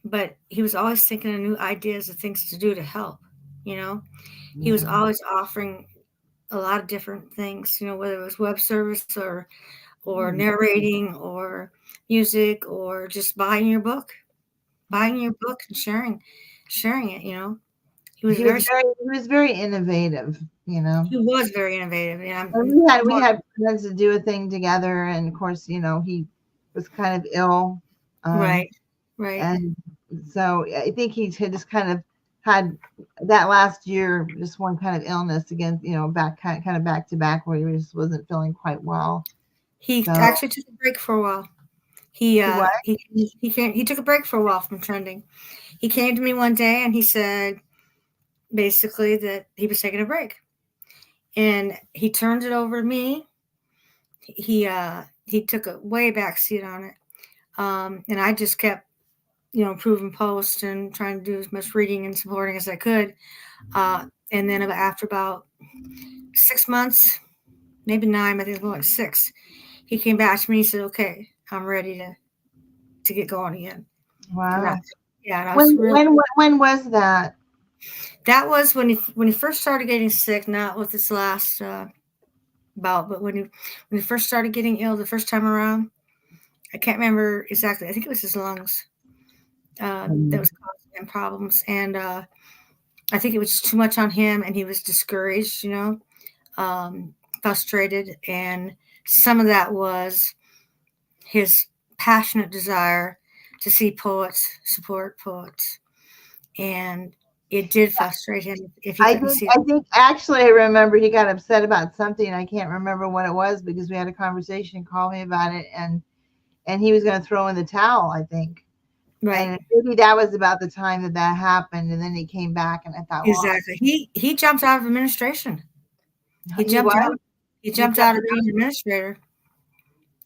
but he was always thinking of new ideas of things to do to help. He was always offering a lot of different things, whether it was web service or narrating or music or just buying your book and sharing it. He was very innovative. you know. He was very innovative. Yeah. And we had plans to do a thing together, and of course, you know, he was kind of ill. Right. And so I think he had just kind of had that last year, just one kind of illness again, you know, kind of back to back, where he just wasn't feeling quite well. He So actually took a break for a while. He what? he took a break for a while from trending. He came to me one day and he said basically that he was taking a break, and he turned it over to me. He took a way back seat on it, and I just kept, you know, improving posts and trying to do as much reading and supporting as I could. And then after about 6 months, maybe 9, I think it was more like 6, he came back to me and said, "Okay, I'm ready to get going again." Wow. And I was really. When was that? That was when he first started getting sick, not with this last bout, but when he first started getting ill the first time around. I can't remember exactly. I think it was his lungs that was causing him problems, and I think it was just too much on him, and he was discouraged, you know, frustrated, and some of that was his passionate desire to see poets support poets, and it did frustrate him if he couldn't see it. I think actually I remember he got upset about something. I can't remember what it was because we had a conversation, called me about it, and he was going to throw in the towel, I think. Right. And maybe that was about the time that happened, and then he came back, and I thought, exactly. He jumped out of administration. He jumped out of being an administrator.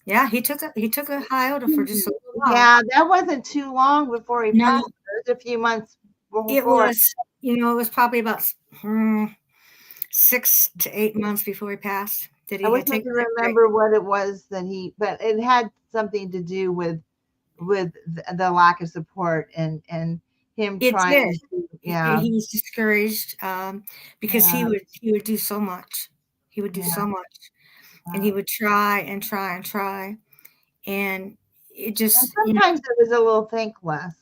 Yeah, he took a hiatus for just a little while. Yeah, that wasn't too long before he passed. It was a few months before. It was, you know, it was probably about 6 to 8 months before he passed. I wish I could remember what it was but it had something to do with the lack of support and him trying to, he was discouraged because he would do so much. He would do so much. And he would try and try and try. And it just, and sometimes it was a little thankless.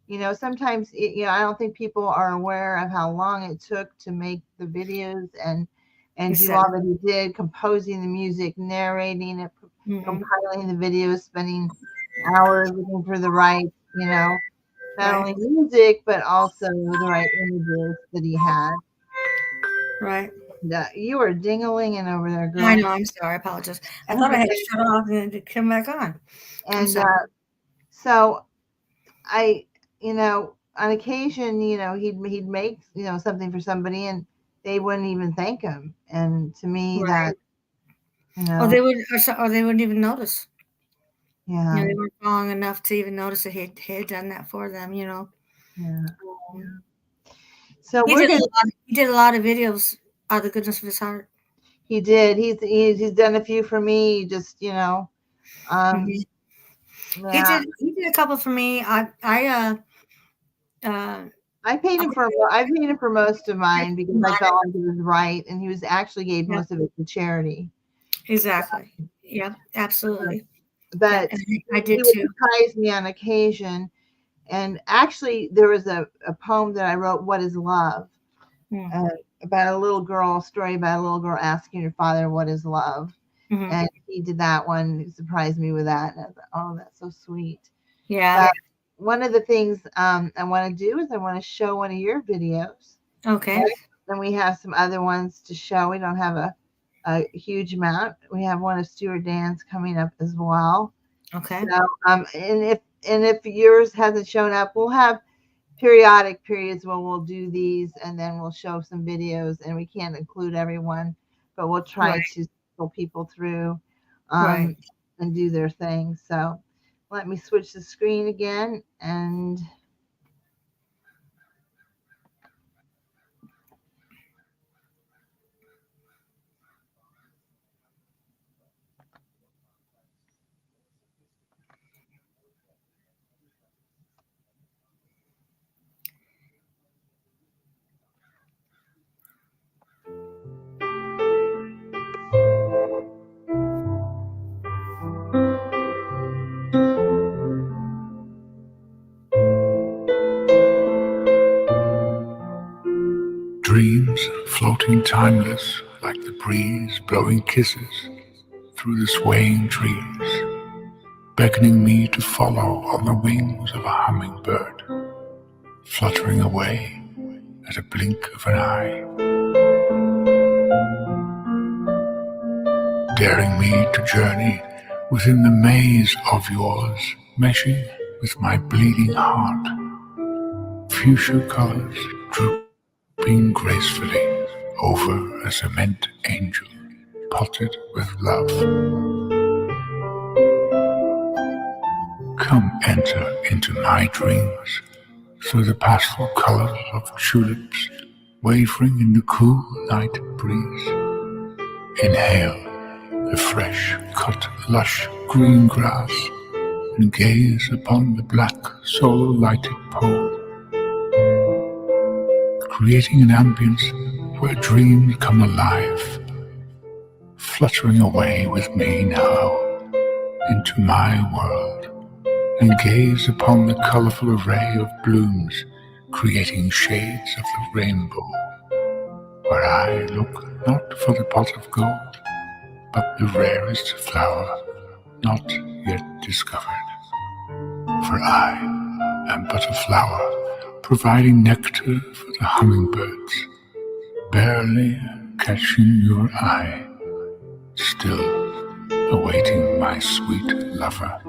You know, sometimes I don't think people are aware of how long it took to make the videos and do all that he did, composing the music, narrating it, compiling the videos, spending hours looking for the right, you know, not only music, but also the right images that he had. Right. You were ding-a-linging over there, girl. I know, I'm sorry, I apologize. I thought I had shut off and it come back on. And so I, you know, on occasion, you know, he'd make, you know, something for somebody and they wouldn't even thank him. And to me that, you know. Or they wouldn't even notice. Yeah. You know, they weren't long enough to even notice that he had done that for them, you know. Yeah. So he did a lot of videos out of the goodness of his heart. He did. He's done a few for me, just, you know. He did a couple for me. I paid him for most of mine because I felt like it was right, and he was actually gave most of it to charity. Exactly. Yeah, absolutely. But I did he too. would surprise me on occasion. And actually, there was a poem that I wrote, "What is Love?" About a little girl, story about a little girl asking her father, "What is love?" And he did that one. He surprised me with that. And I thought, oh, that's so sweet. Yeah. One of the things I want to do is I want to show one of your videos. Okay. Then we have some other ones to show. We don't have a huge amount. We have one of Stuart Dan's coming up as well. Okay. So, and if yours hasn't shown up, we'll have periodic periods where we'll do these and then we'll show some videos, and we can't include everyone, but we'll try to pull people through and do their thing. So let me switch the screen again and Dreams floating timeless like the breeze blowing kisses through the swaying trees, beckoning me to follow on the wings of a hummingbird, fluttering away at a blink of an eye, daring me to journey within the maze of yours, meshing with my bleeding heart, fuchsia colors drooping gracefully over a cement angel potted with love. Come enter into my dreams through the pastel colors of tulips wavering in the cool night breeze. Inhale the fresh cut lush green grass and gaze upon the black solar lighted pole, creating an ambience where dreams come alive, fluttering away with me now into my world, and gaze upon the colorful array of blooms creating shades of the rainbow, where I look not for the pot of gold, but the rarest flower not yet discovered. For I am but a flower, providing nectar for the hummingbirds, barely catching your eye, still awaiting my sweet lover.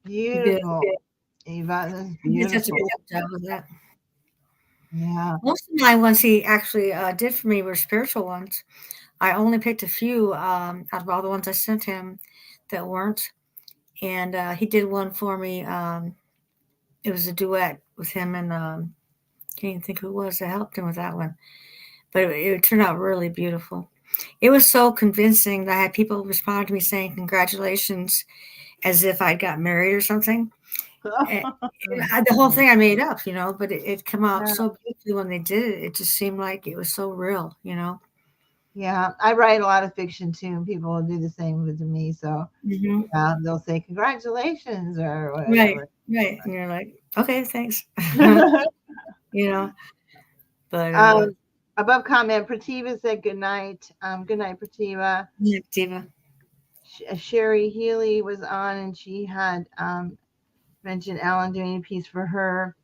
Beautiful. Eva, that's He did such a beautiful. good job with that. Yeah. Most of my ones he actually did for me were spiritual ones. I only picked a few out of all the ones I sent him that weren't. And he did one for me. It was a duet with him and can't even think who it was that helped him with that one. But it turned out really beautiful. It was so convincing that I had people respond to me saying congratulations as if I'd got married or something. The whole thing I made up, but it came out so beautifully when they did it. It just seemed like it was so real, Yeah, I write a lot of fiction too, and people will do the same with me. So they'll say congratulations or whatever. Right. And you're like, okay, thanks. But above comment, Prativa said good night. Good night, Prativa. yeah, Diva. Sherry Healy was on, and she had mentioned Alan doing a piece for her.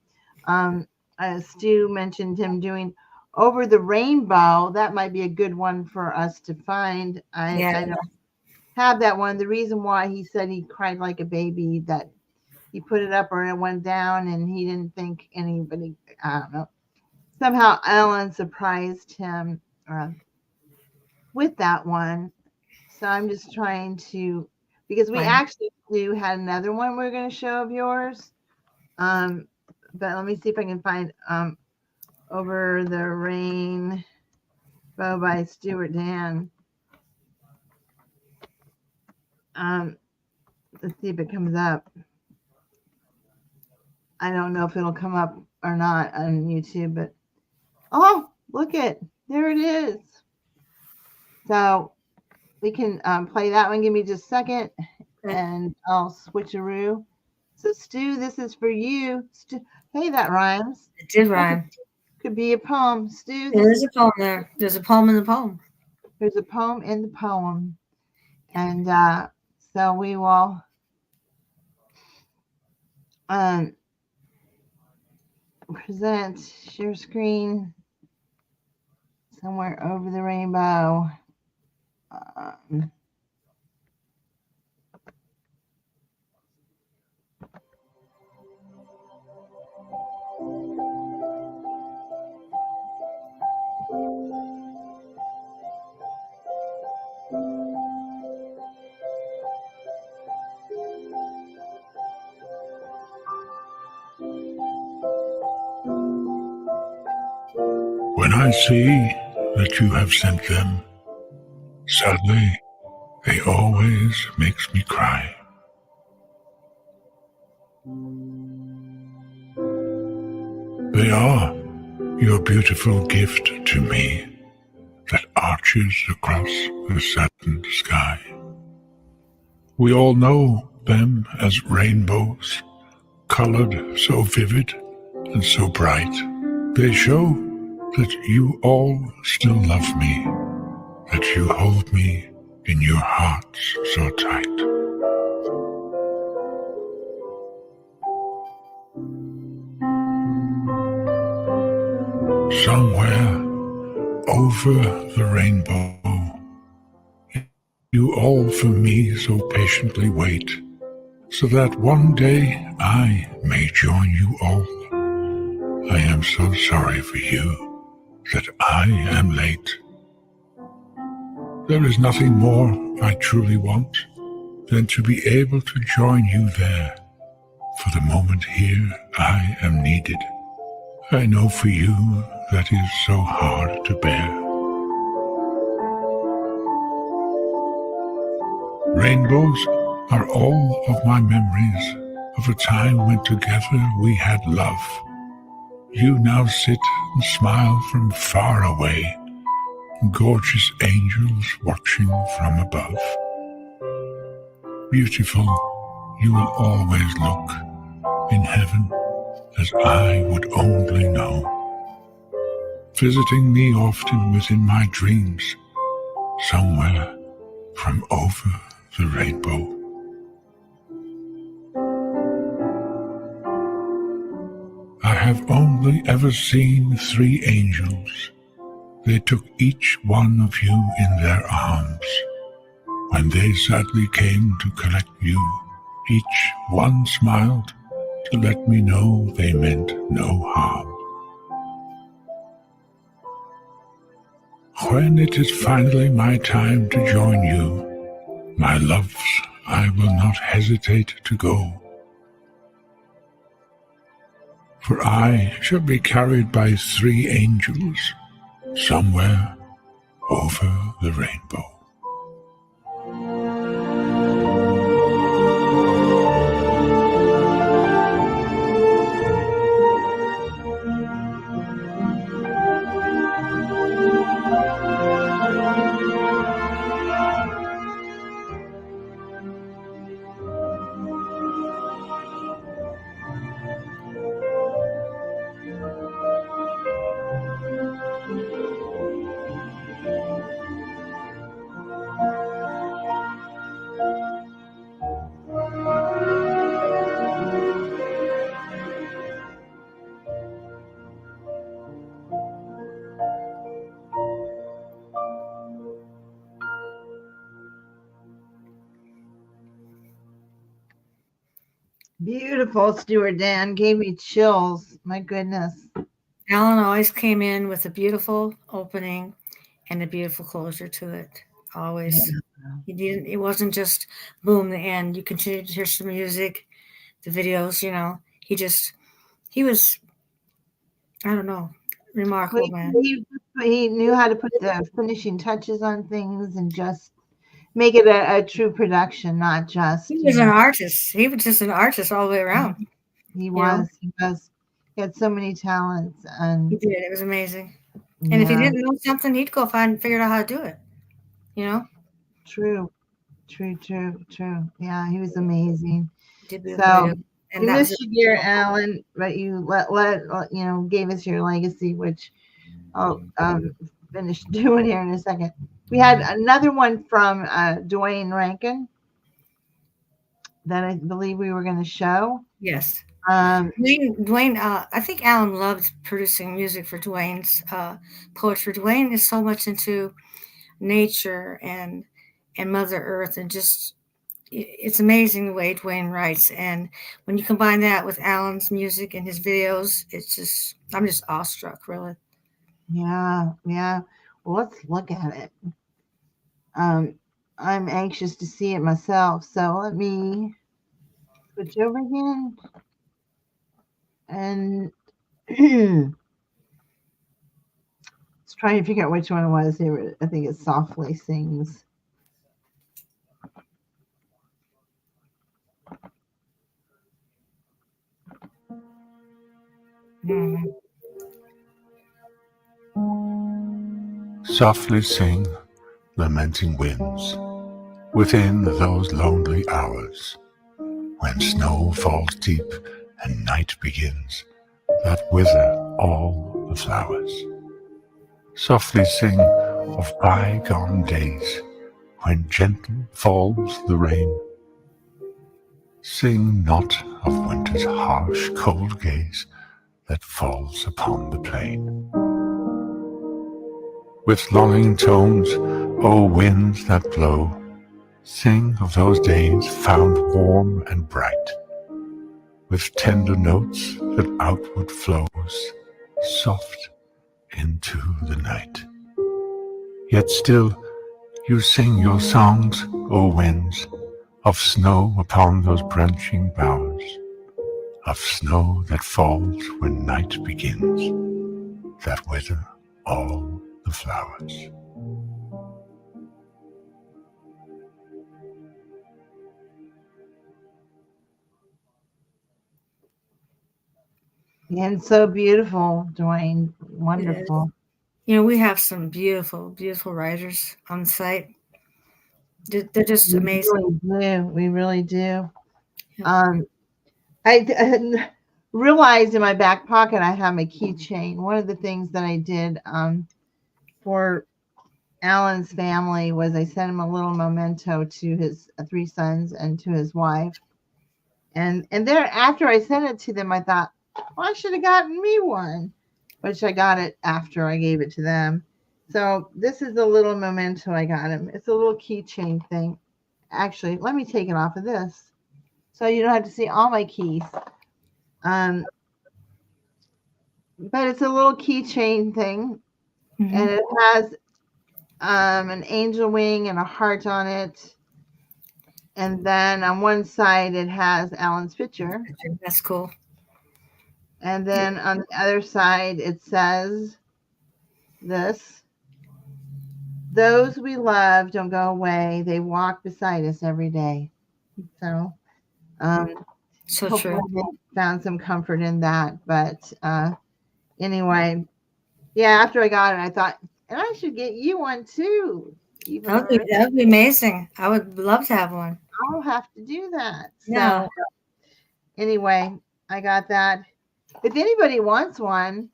Stu mentioned him doing Over the Rainbow. That might be a good one for us to find. I don't have that one. The reason why he said he cried like a baby, that he put it up or it went down and he didn't think anybody, I don't know. Somehow Alan surprised him with that one. So I'm just trying to, because we actually had another one we're going to show of yours. But let me see if I can find Over the Rainbow by Stuart Dan. Let's see if it comes up. I don't know if it'll come up or not on YouTube, but look it, there it is. So we can play that one. Give me just a second, and I'll switcheroo. So Stu, this is for you. Stu, hey, that rhymes. It did rhyme. Could be a poem. Stu, there's a poem there. There's a poem in the poem. There's a poem in the poem. And so we will present, share screen, Somewhere Over the Rainbow. When I see that you have sent them, sadly, they always makes me cry. They are your beautiful gift to me that arches across the satin sky. We all know them as rainbows, colored so vivid and so bright. They show that you all still love me, that you hold me in your hearts so tight. Somewhere over the rainbow, you all for me so patiently wait, so that one day I may join you all. I am so sorry for you that I am late. There is nothing more I truly want than to be able to join you there. For the moment here I am needed. I know for you that is so hard to bear. Rainbows are all of my memories of a time when together we had love. You now sit and smile from far away, gorgeous angels watching from above. Beautiful, you will always look in heaven as I would only know, visiting me often within my dreams, somewhere from over the rainbow. I have only ever seen 3 angels. They took each one of you in their arms. When they sadly came to collect you, each one smiled to let me know they meant no harm. When it is finally my time to join you, my loves, I will not hesitate to go. For I shall be carried by 3 angels somewhere over the rainbow. Beautiful, Stuart Dan. Gave me chills. My goodness. Alan always came in with a beautiful opening and a beautiful closure to it. Always. He didn't. It wasn't just boom the end. You continued to hear some music, the videos. He was. I don't know, remarkable man. He knew how to put the finishing touches on things and just make it a true production, not just. He was an artist. He was just an artist all the way around. He was. He had so many talents, and he did. It was amazing. And if he didn't know something, he'd go find and figure out how to do it. True. Yeah, he was amazing. So we missed you, dear Alan, but you let gave us your legacy, which I'll finish doing here in a second. We had another one from Dwayne Rankin that I believe we were going to show. Yes. Dwayne, I think Alan loved producing music for Dwayne's poetry. Dwayne is so much into nature and Mother Earth, and just it's amazing the way Dwayne writes. And when you combine that with Alan's music and his videos, I'm just awestruck, really. Yeah. Well, let's look at it. I'm anxious to see it myself, so let me switch over again. And trying to figure out which one it was. I think it softly sings. Softly sing, lamenting winds, within those lonely hours, when snow falls deep and night begins, that wither all the flowers. Softly sing of bygone days, when gentle falls the rain. Sing not of winter's harsh, cold gaze that falls upon the plain. With longing tones, O winds that blow, sing of those days found warm and bright, with tender notes that outward flows, soft into the night. Yet still you sing your songs, O winds, of snow upon those branching boughs, of snow that falls when night begins, that wither all the flowers. And so beautiful, Dwayne. Wonderful. You know, we have some beautiful, beautiful writers on site. They're just amazing. We really do. Yeah. I realized in my back pocket I have my keychain. One of the things that I did for Alan's family was I sent him a little memento to his 3 sons and to his wife. And there, after I sent it to them, I thought, well, I should have gotten me one, which I got it after I gave it to them. So this is a little memento I got him. It's a little keychain thing. Actually, let me take it off of this so you don't have to see all my keys. But it's a little keychain thing, and it has an angel wing and a heart on it. And then on one side, it has Alan's picture. That's cool. And then on the other side, it says this: those we love don't go away. They walk beside us every day. So, so hopefully true. they found some comfort in that. But anyway, yeah, after I got it, I thought, and I should get you one too. That would be amazing. I would love to have one. I'll have to do that. Yeah. So anyway, I got that. If anybody wants one,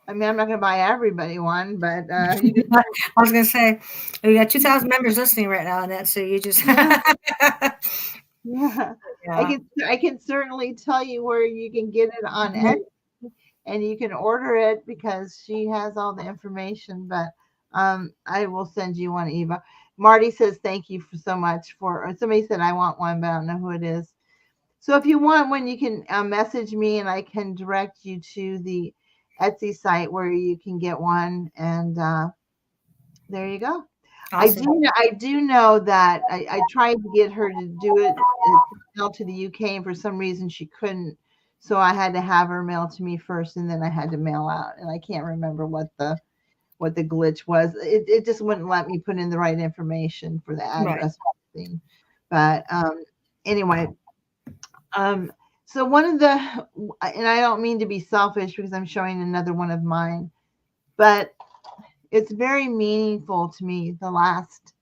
I mean, I'm not going to buy everybody one, but you can. I was going to say, we got 2,000 members listening right now, Annette. So you just. Yeah. I can certainly tell you where you can get it on Etsy, and you can order it because she has all the information. But I will send you one, Eva. Marty says thank you so much for. Somebody said I want one, but I don't know who it is. So if you want one, you can message me, and I can direct you to the Etsy site where you can get one. And there you go. Awesome. I do know that I tried to get her to do it mail to the UK, and for some reason she couldn't. So I had to have her mail to me first, and then I had to mail out. And I can't remember what the glitch was. It just wouldn't let me put in the right information for the address thing. But anyway, so one of the, and I don't mean to be selfish because I'm showing another one of mine, but it's very meaningful to me, the last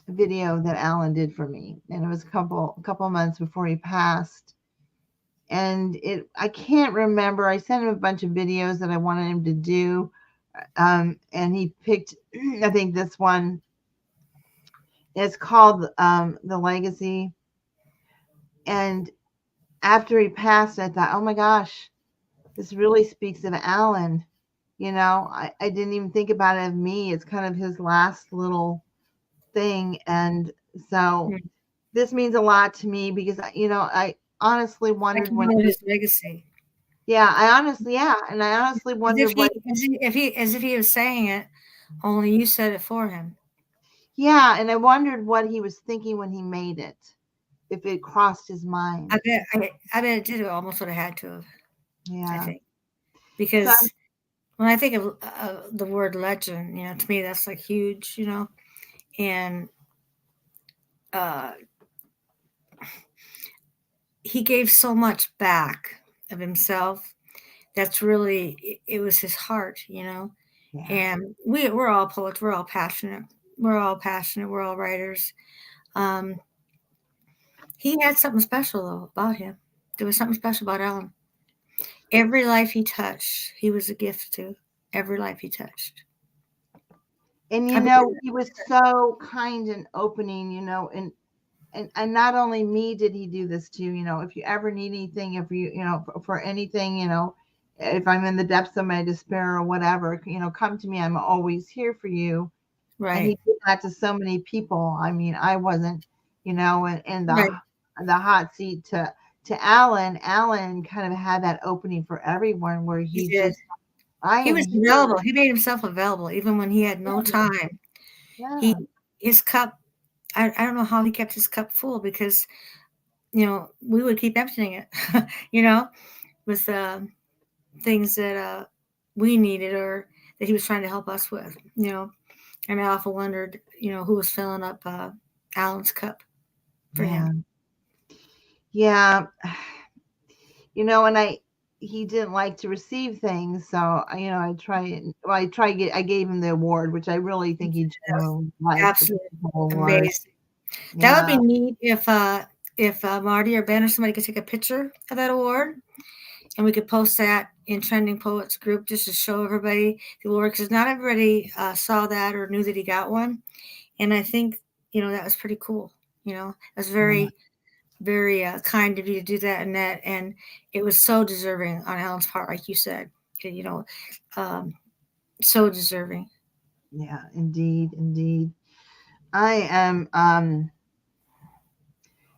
video that Alan did for me. And it was a couple months before he passed. And I can't remember. I sent him a bunch of videos that I wanted him to do. And he picked, I think this one. It's called The Legacy. And after he passed, I thought, oh my gosh, this really speaks of Alan. You know, I didn't even think about it of me. It's kind of his last little thing. And so this means a lot to me because, you know, I honestly wondered when his legacy. Yeah, I honestly wondered as if he was saying it, only you said it for him. Yeah, and I wondered what he was thinking when he made it, if it crossed his mind. I bet it did almost what I had to have. Yeah, I think because when I think of the word legend, to me that's like huge, and uh, he gave so much back of himself. That's really it was his heart, Yeah. And we're all poets. We're all passionate. We're all passionate. We're all writers. Um, he had something special though about him. There was something special about Alan. Every life he touched, he was a gift to. Every life he touched. And I believe he was so kind and opening, and not only me did he do this to, if you ever need anything, if you, for anything, if I'm in the depths of my despair or whatever, come to me. I'm always here for you. right. And he did that to so many people. I mean, I wasn't, in Right. the hot seat to Alan. Alan kind of had that opening for everyone where He he did. just, I He am was here. available. He made himself available even when he had no time. Yeah. His cup. I don't know how he kept his cup full because we would keep emptying it. With things that we needed or that he was trying to help us with. And I often wondered, who was filling up Alan's cup for him. Yeah. And he didn't like to receive things. So, I gave him the award, which I really think he genuinely liked. Absolutely Award. amazing. That would be neat if Marty or Ben or somebody could take a picture of that award and we could post that in Trending Poets group just to show everybody the award because not everybody saw that or knew that he got one. And I think, that was pretty cool. It was very, very kind of you to do that, Annette. And it was so deserving on Alan's part, like you said, so deserving. Yeah, indeed. I am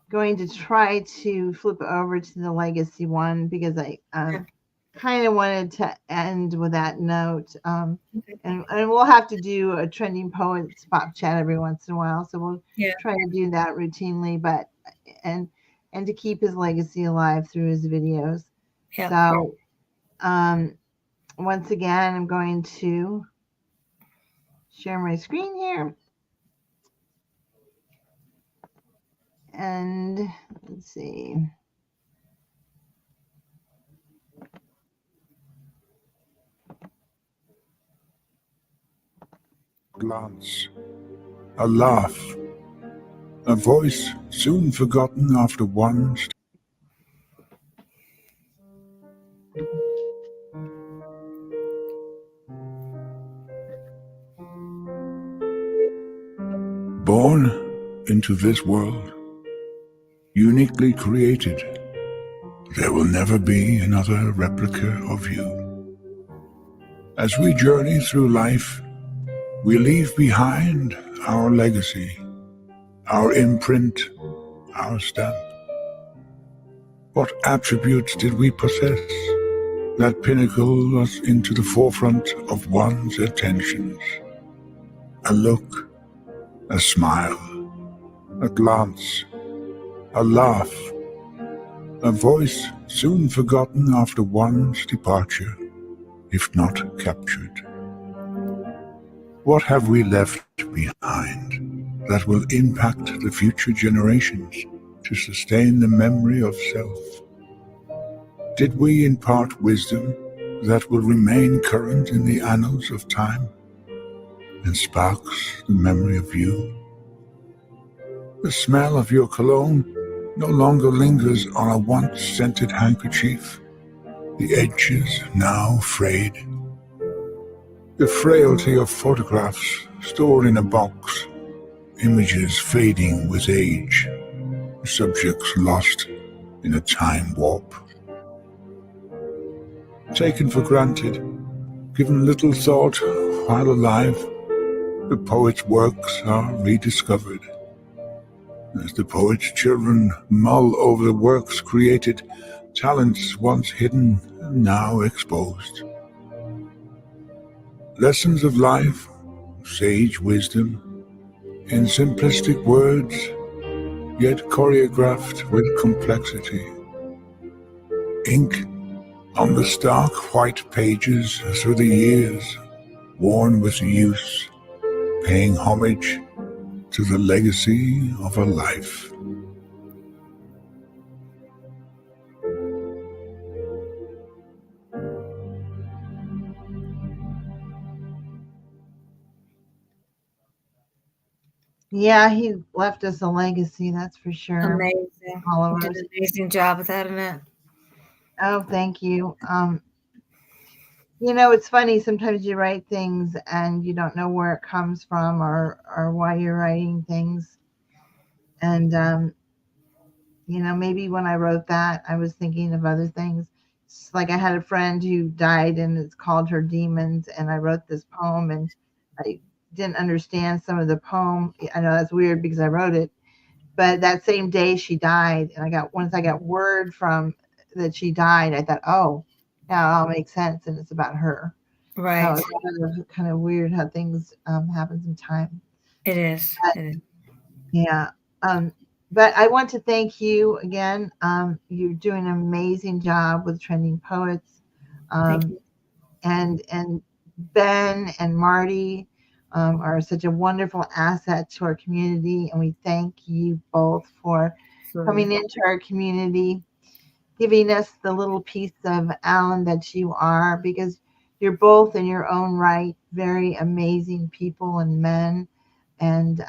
going to try to flip over to the legacy one because I kind of wanted to end with that note. And we'll have to do a Trending Poets spot chat every once in a while. So we'll try to do that routinely, but and to keep his legacy alive through his videos. Yeah. So once again, I'm going to share my screen here. And let's see. Glance, a laugh, a voice soon forgotten after one. Born into this world, uniquely created, there will never be another replica of you. As we journey through life, we leave behind our legacy, our imprint, our stamp. What attributes did we possess that pinnacle us into the forefront of one's attentions? A look, a smile, a glance, a laugh, a voice soon forgotten after one's departure, if not captured. What have we left behind that will impact the future generations to sustain the memory of self? Did we impart wisdom that will remain current in the annals of time and sparks the memory of you? The smell of your cologne no longer lingers on a once-scented handkerchief, the edges now frayed. The frailty of photographs stored in a box, images fading with age, subjects lost in a time warp. Taken for granted, given little thought while alive, the poet's works are rediscovered. As the poet's children mull over the works created, talents once hidden and now exposed. Lessons of life, sage wisdom, in simplistic words, yet choreographed with complexity. Ink On the stark white pages through the years, worn with use, paying homage to the legacy of a life. Yeah, he left us a legacy, that's for sure. Amazing. All of You did us. an amazing job with that, Annette. Oh, thank you. You know, it's funny, sometimes you write things and you don't know where it comes from or why you're writing things. And you know, maybe when I wrote that, I was thinking of other things. It's like I had a friend who died and it's called Her Demons, and I wrote this poem and I didn't understand some of the poem. I know that's weird because I wrote it, but that same day she died, and once I got word from that she died, I thought, oh, now it all makes sense, and it's about her. Right. So it's kind of weird how things happen sometimes. It is. But, It is. yeah. But I want to thank you again. You're doing an amazing job with Trending Poets. Thank you. And Ben and Marty are such a wonderful asset to our community. And we thank you both for coming into our community, giving us the little piece of Alan that you are, because you're both in your own right very amazing people and men, and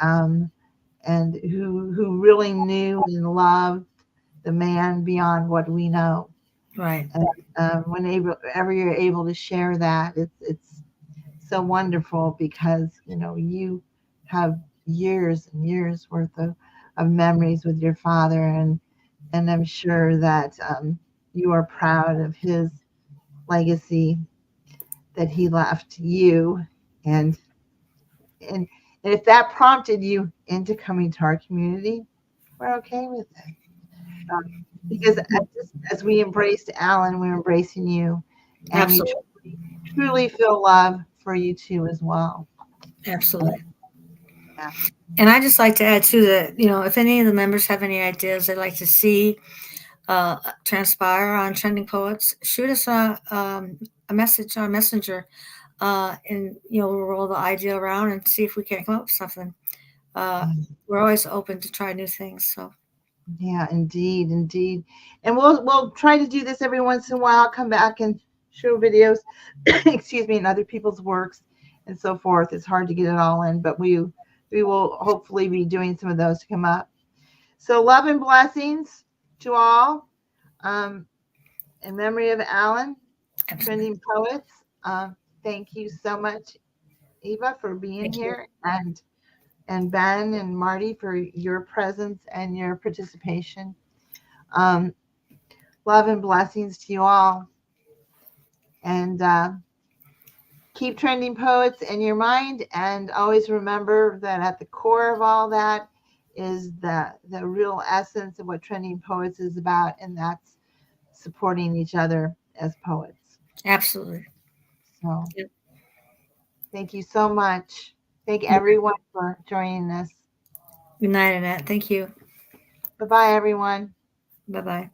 who really knew and loved the man beyond what we know. Right. And whenever you're able to share that, it's so wonderful, because you know you have years and years worth of memories with your father, and I'm sure that you are proud of his legacy that he left you, and and if that prompted you into coming to our community, we're okay with it. Because as we embraced Alan, we're embracing you, and Absolutely. we truly feel love for you too as well. Absolutely. Yeah. And I just like to add too that, you know, if any of the members have any ideas they'd like to see transpire on Trending Poets, shoot us a message on Messenger, and you know, we'll roll the idea around and see if we can't come up with something. We're always open to try new things. So Yeah, indeed, indeed. And we'll try to do this every once in a while, come back and show videos, excuse me, in other people's works and so forth. It's hard to get it all in, but we will hopefully be doing some of those to come up. So love and blessings to all. In memory of Alan, Trending Poets. Thank you so much, Eva, for being here, and Ben and Marty for your presence and your participation. Love and blessings to you all. And keep Trending Poets in your mind, and always remember that at the core of all that is the real essence of what Trending Poets is about, and that's supporting each other as poets. absolutely. So Yep. thank you so much. Thank everyone for joining us. Good night, Annette. Thank you. Bye-bye, everyone. Bye-bye.